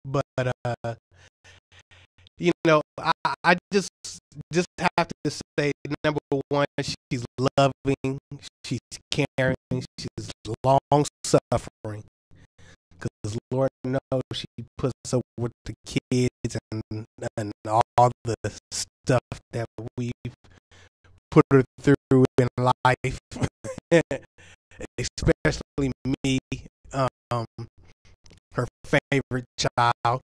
But I just have to say, number one, she's loving, she's caring, she's long suffering. Because Lord knows she puts up with the kids and all the stuff that we've put her through in life, especially me, her favorite child.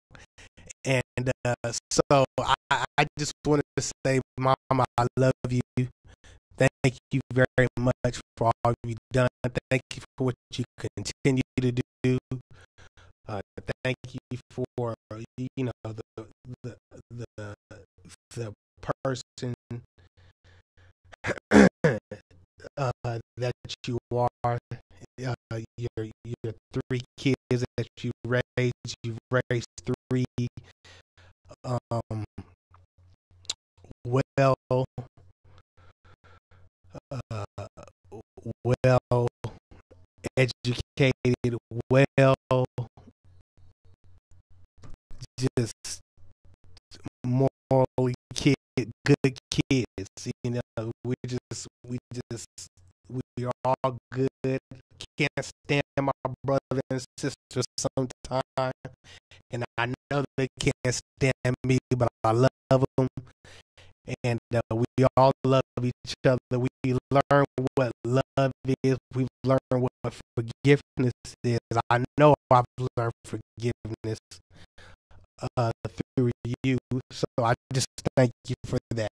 And so I just wanted to say, Mama, I love you. Thank you very much for all you've done. Thank you for what you continue to do. Thank you for the person that you are. Your three kids that you raised. You've raised three well educated, well, just morally good kids. We are all good. Can't stand my brother and sister sometimes, and I know they can't stand me, but I love them, and we all love each other. We learn what love is. We've learned what forgiveness is. I know I've learned forgiveness through you, so I just thank you for that.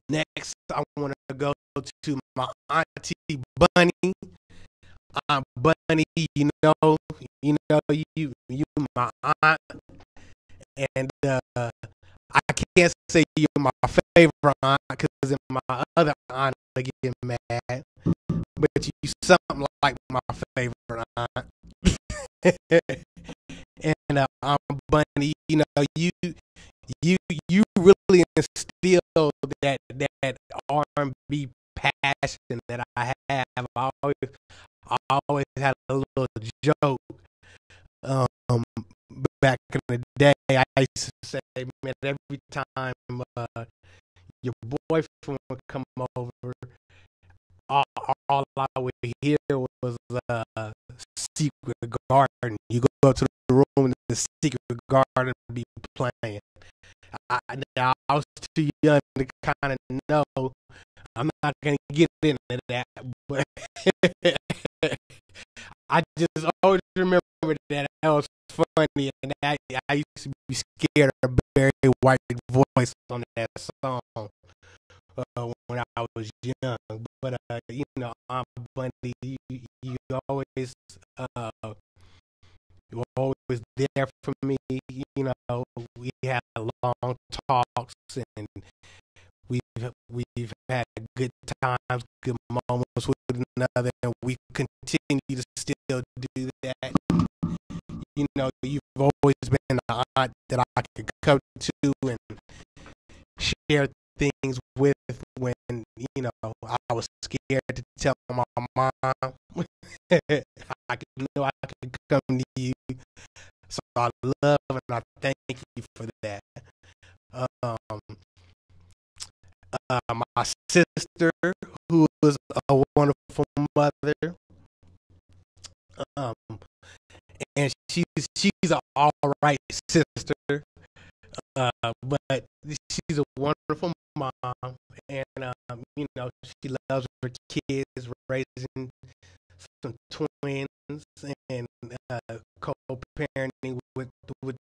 Next, I want to go to my auntie Bunny. Aunt Bunny, you my aunt, and I can't say you're my favorite aunt because my other aunt to get mad, but you something like my favorite aunt. And Bunny, you you really instill that R&B passion that I have. I always had a little joke. Um, Back in the day, I used to say, man, every time your boyfriend would come over, all, all I would hear was Secret Garden. You go up to the room and the Secret Garden be playing. I was too young to kind of know. I'm not gonna get into that, but I just always remember that was funny, and I used to be scared of Barry White's voice on that song when I was young. But Aunt Bunny, you always uh, you were always there for me. We had long talks, and we've had good times, good moments with another, and we continue to still do that. You've always been an aunt that I could come to and share things with when I was scared to tell my mom. I could come to you, so I love and I thank you for that. Um, my sister, who is a wonderful mother, um, and she's an all right sister, but she's a wonderful mom, and she loves her kids, raising some twins and co-parenting with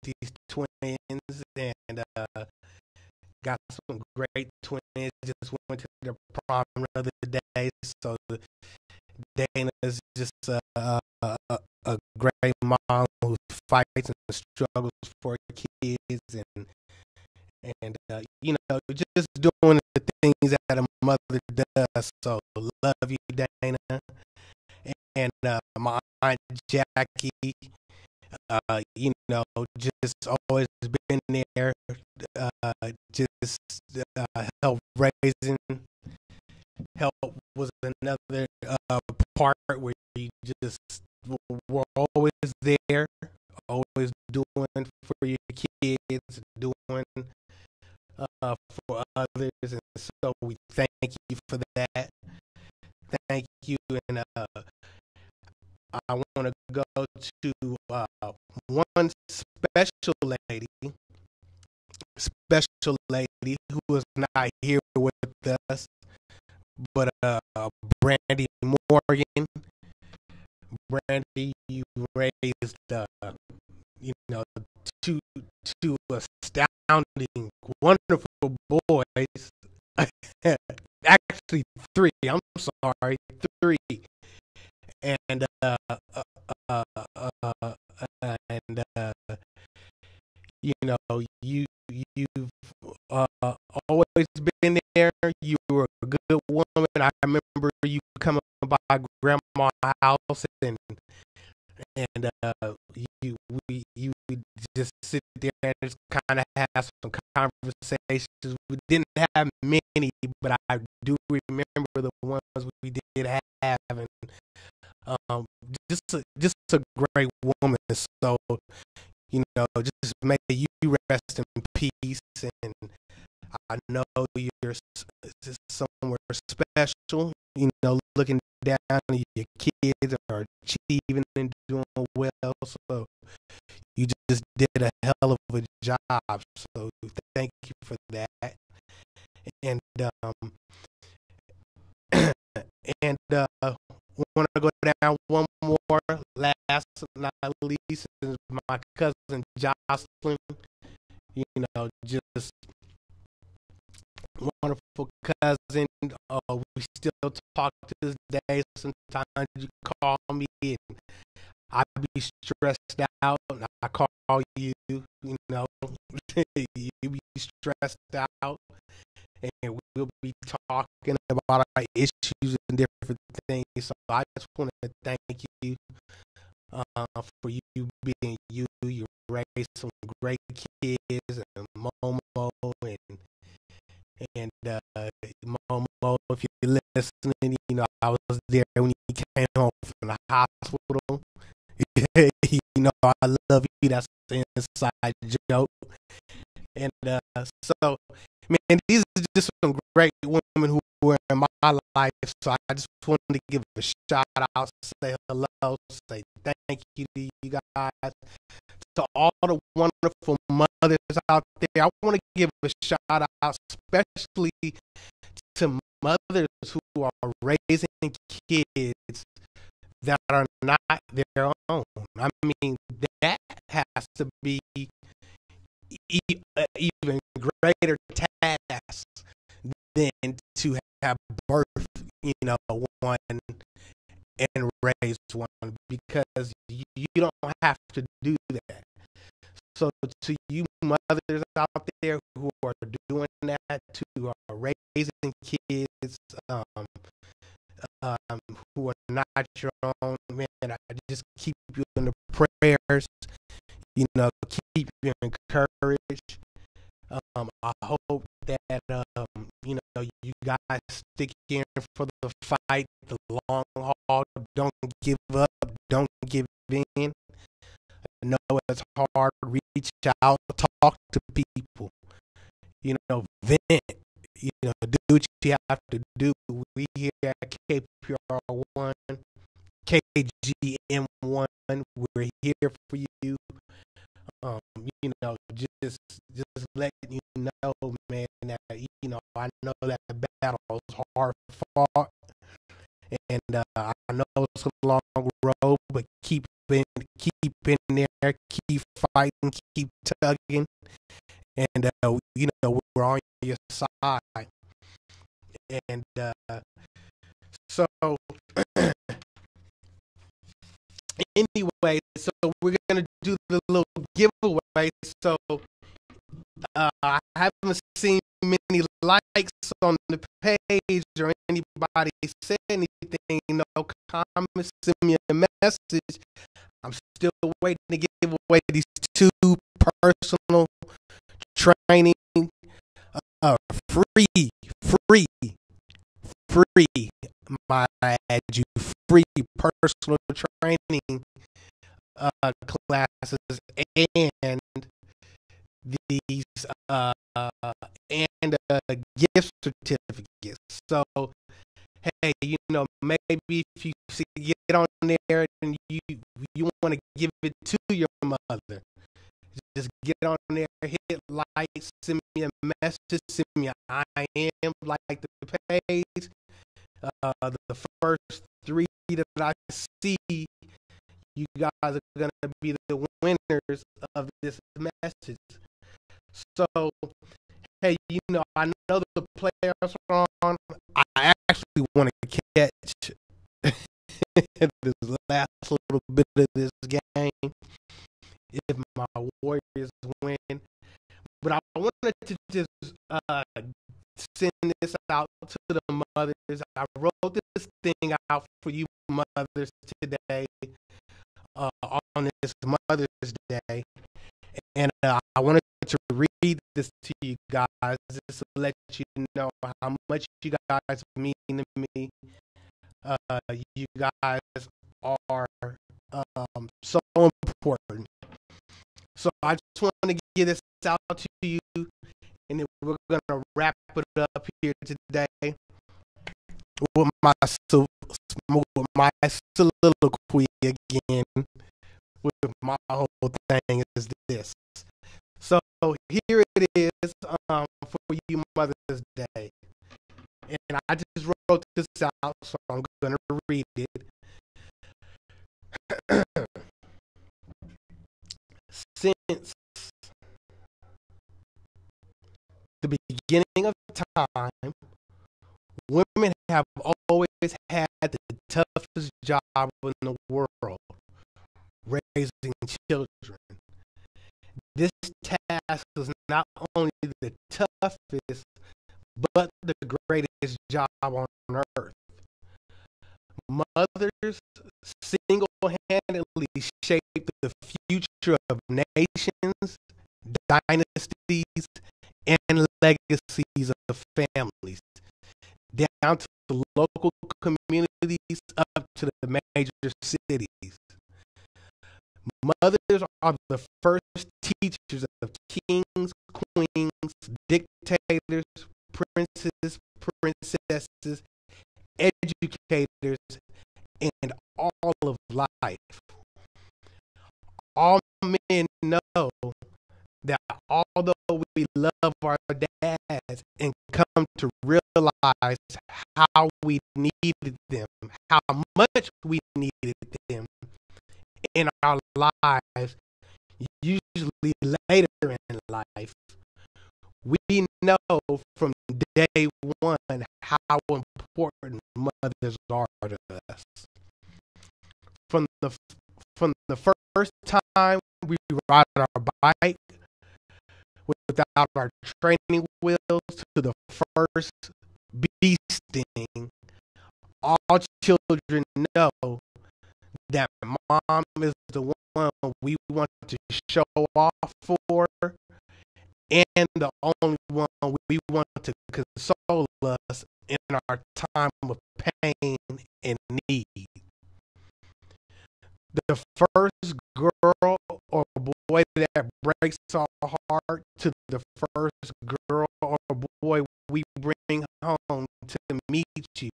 these twins, and got some great twins. Just went to their prom the other day, so Dana's just a great mom who fights and struggles for her kids, and just doing the things that a mother does. So love you, Dana, and my aunt Jackie. Just always been there, just help raising. Help was another part where you just were always there, always doing for your kids, doing for others, and so we thank you for that. Thank you, and I want to go to one special lady who is not here with us, but Brandy Morgan. Brandy, you raised two astounding, wonderful boys. Actually, three. I'm sorry, three. And you've always been there. You were a good woman. I remember you coming by grandma's house, and you would just sit there and just kind of have some conversations. We didn't have many, but I do remember the ones we did have, and just a great woman. So just may you rest in peace, and I know you're somewhere special. Looking down on your kids are achieving and doing well. So you just did a hell of a job. So thank you for that. And and want to go down one more, last but not least, is my cousin Jocelyn. Just wonderful cousin. We still talk to this day. Sometimes you call me and I be stressed out, and I call you. You be stressed out, and we'll be talking about our issues and different things. So I just want to thank you for you being you. You raised some great kids, and Momo and Momo, if you're listening, you know I was there when you came home from the hospital. You know I love you. That's an inside joke. And so, man, these are just some great women who were in my life. So I just wanted to give a shout out, say hello, say thank you to you guys, to all the wonderful mothers out there. I want to give a shout out, especially to mothers who are raising kids that are not their own. I mean, that has to be even greater task than to have birth, you know, one and raise one, because you don't have to do that. So to you mothers out there who are doing that, who are raising kids, who are not your own, man, I just keep you in the prayers, you know, keep you encouraged. I hope that you know, you guys stick in for the fight, the long haul. Don't give up. Don't give in. I know it's hard. Reach out. Talk to people. You know, vent. You know, do what you have to do. We here at KPR1, KGM1, we're here for you. You know, just letting you know, man, that, you know, I know that battle is hard fought, and I know it's a long road, but keep in there, keep fighting, keep tugging, and you know, we're on your side. And so anyway, so we're gonna do the little giveaway. So I haven't seen many likes on the page or anybody say anything. No comments. Send me a message. I'm still waiting to give away these 2 personal training, free. My ad, you free personal training classes and these and gift certificates. So hey, you know, maybe if you get on there and you want to give it to your mother, just get on there, hit like, send me a message, send me an I am, like the page. The first 3 that I see, you guys are going to be the winners of this message. So, hey, you know, I know the players are on. I actually want to catch this last little bit of this game if my Warriors win. But I wanted to just send this out to the mothers. I wrote this thing out for you mothers today on this Mother's Day. And I wanted to read this to you guys just to let you know how much you guys mean to me. You guys are so important. So I just want to get this out to you, and then we're going to wrap it up here today with my soliloquy again. With my whole thing is this. So here it is for you Mother's Day. And I just wrote this out, so I'm going to read it. Since the beginning of time, women have always had the toughest job in the world, raising children. This task is not only the toughest, but the greatest job on earth. Mothers single-handedly shape the future of nations, dynasties, and legacies of families, down to the local communities up to the major cities. Mothers are the first teachers of kings, queens, dictators, princes, princesses, educators, and all of life. All men know that although we love our dads and come to realize how we needed them, how much we needed them in our lives, usually later in life, we know from day one how important mothers are to us. From the first time we ride our bike without our training wheels to the first bee sting, all children know that mom is the one we want to show off for, and the only one we want to console us in our time of pain and need. The first girl or boy that breaks our heart to the first girl or boy we bring home to meet you.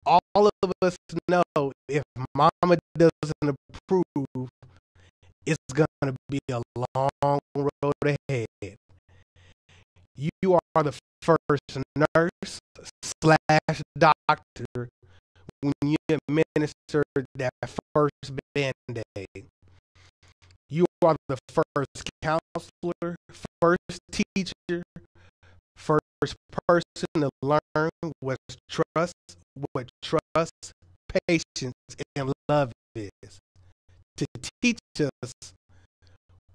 All of us know if mama doesn't approve, it's going to be a long road ahead. You are the first nurse / doctor when you administer that first Band-Aid. You are the first counselor, first teacher, first person to learn what trust, patience, and love is. To teach us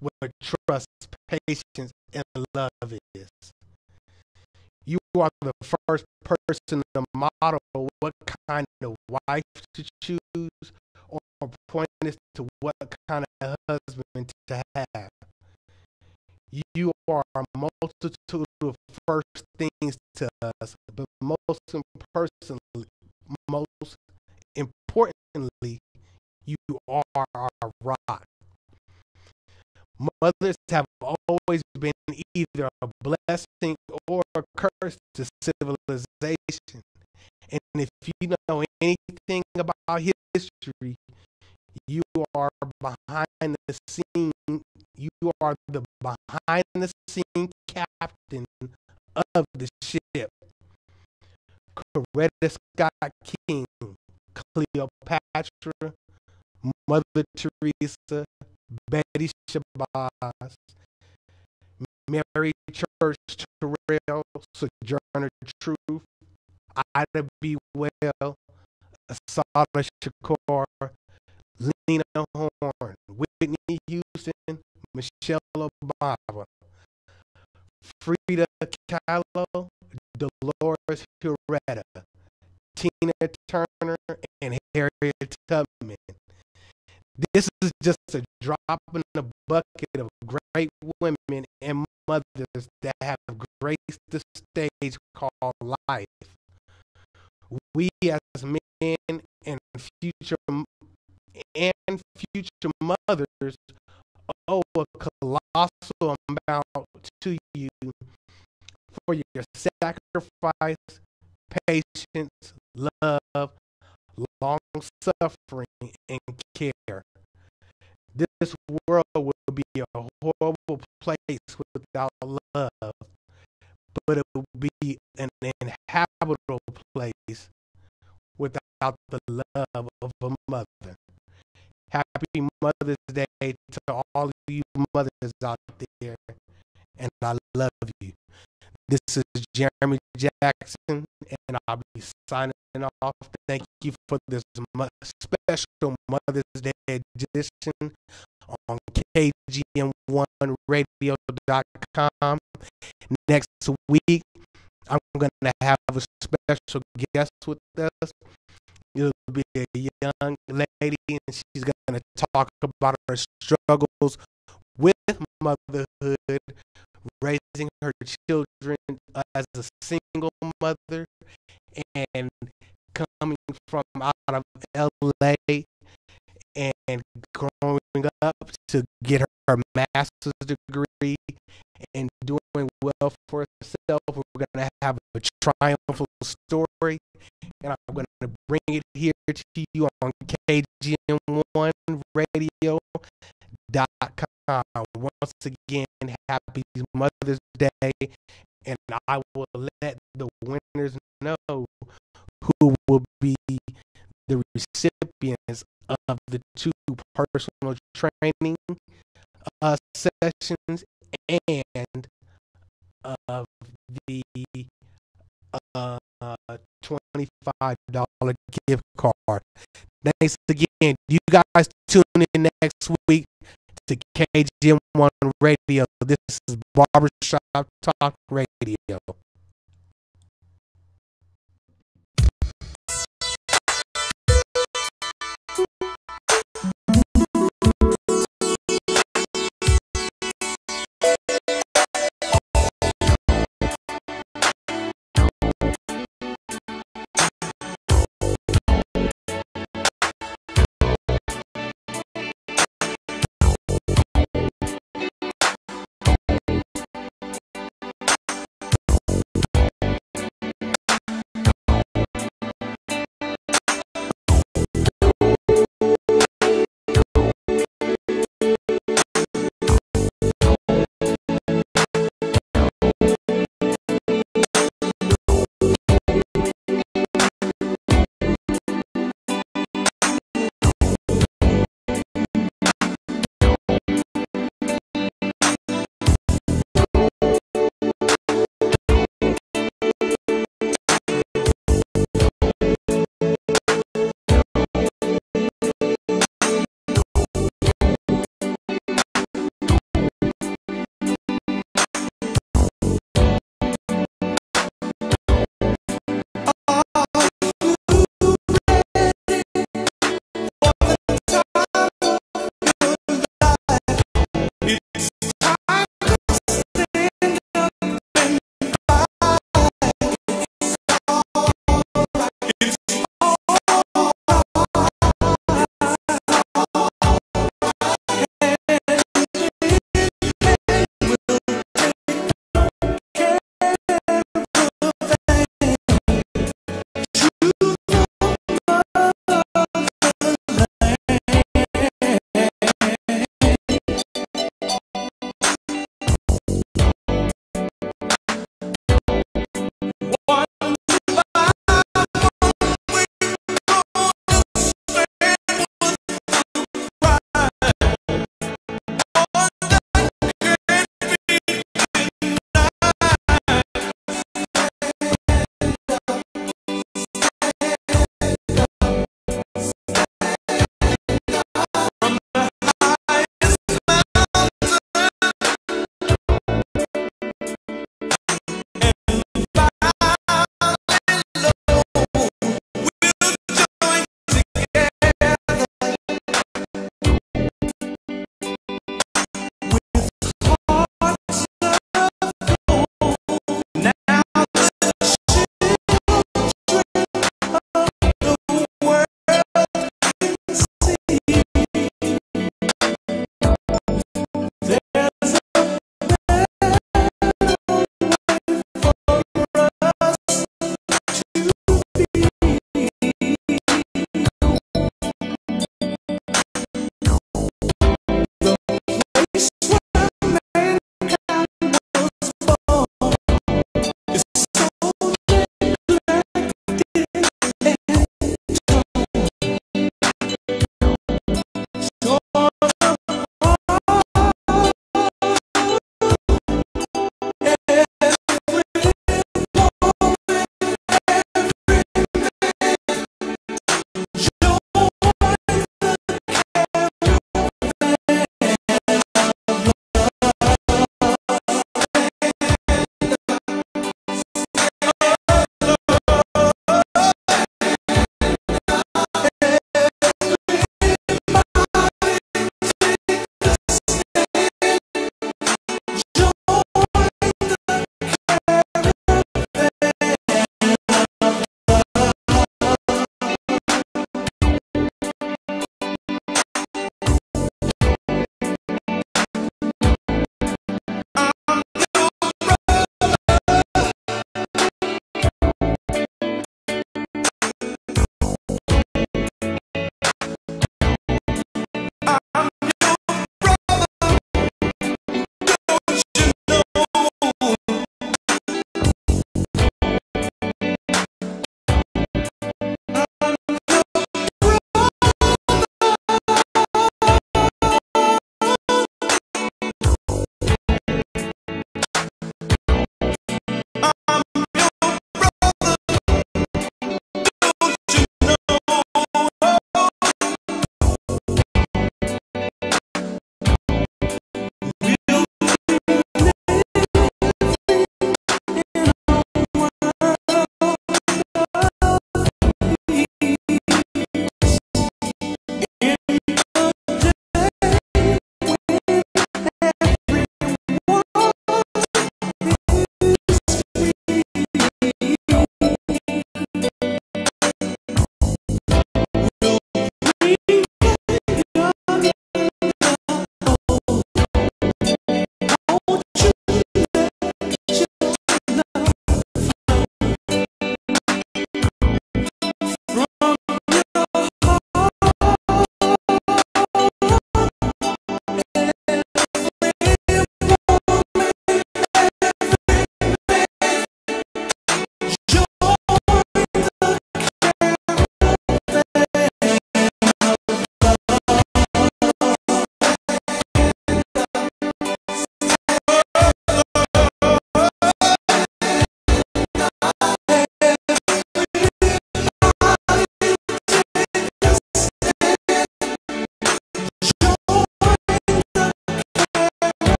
what trust, patience, and love is. You are the first person to model what kind of wife to choose or point us to what kind of husband to have. You are a multitude of first things to us, but most importantly, you are our rock. Mothers have always been either a blessing or a curse to civilization. And if you know anything about history, you are behind the scene. You are the behind the scene captain of the ship. Coretta Scott King, Cleopatra, Mother Teresa, Betty Shabazz, Mary Church Terrell, Sojourner Truth, Ida B. Well, Asada Shakur, Lena Horne, Whitney Houston, Michelle Obama, Frida Kahlo, Dolores Huerta, Tina Turner, and Harriet Tubman. This is just a drop in the bucket of great women and mothers that have graced the stage called life. We as men and future mothers owe a colossal amount to you for your sacrifice, patience, love, long suffering, and care. This world will be a horrible place without love, but it will be an inhabitable place without the love of a mother. Happy Mother's Day to all of you mothers out there, and I love you. This is Jeremy Jackson, and I'll be signing off. Thank you for this special Mother's Day edition on KGM1radio.com. Next week, I'm going to have a special guest with us. It'll be a young lady, and she's going to talk about her struggles with motherhood, raising her children as a single mother, and coming from out of LA and growing up to get her master's degree and doing well for herself. We're going to have a triumphal story, and I'm going to bring it here to you on KGM1Radio.com. Once again, happy Mother's Day, and I will let the winners know who will be the recipients of the 2 personal training sessions and of the $25 gift card. Thanks again. You guys tune in next week to KGM1 Radio. This is Barbershop Talk Radio.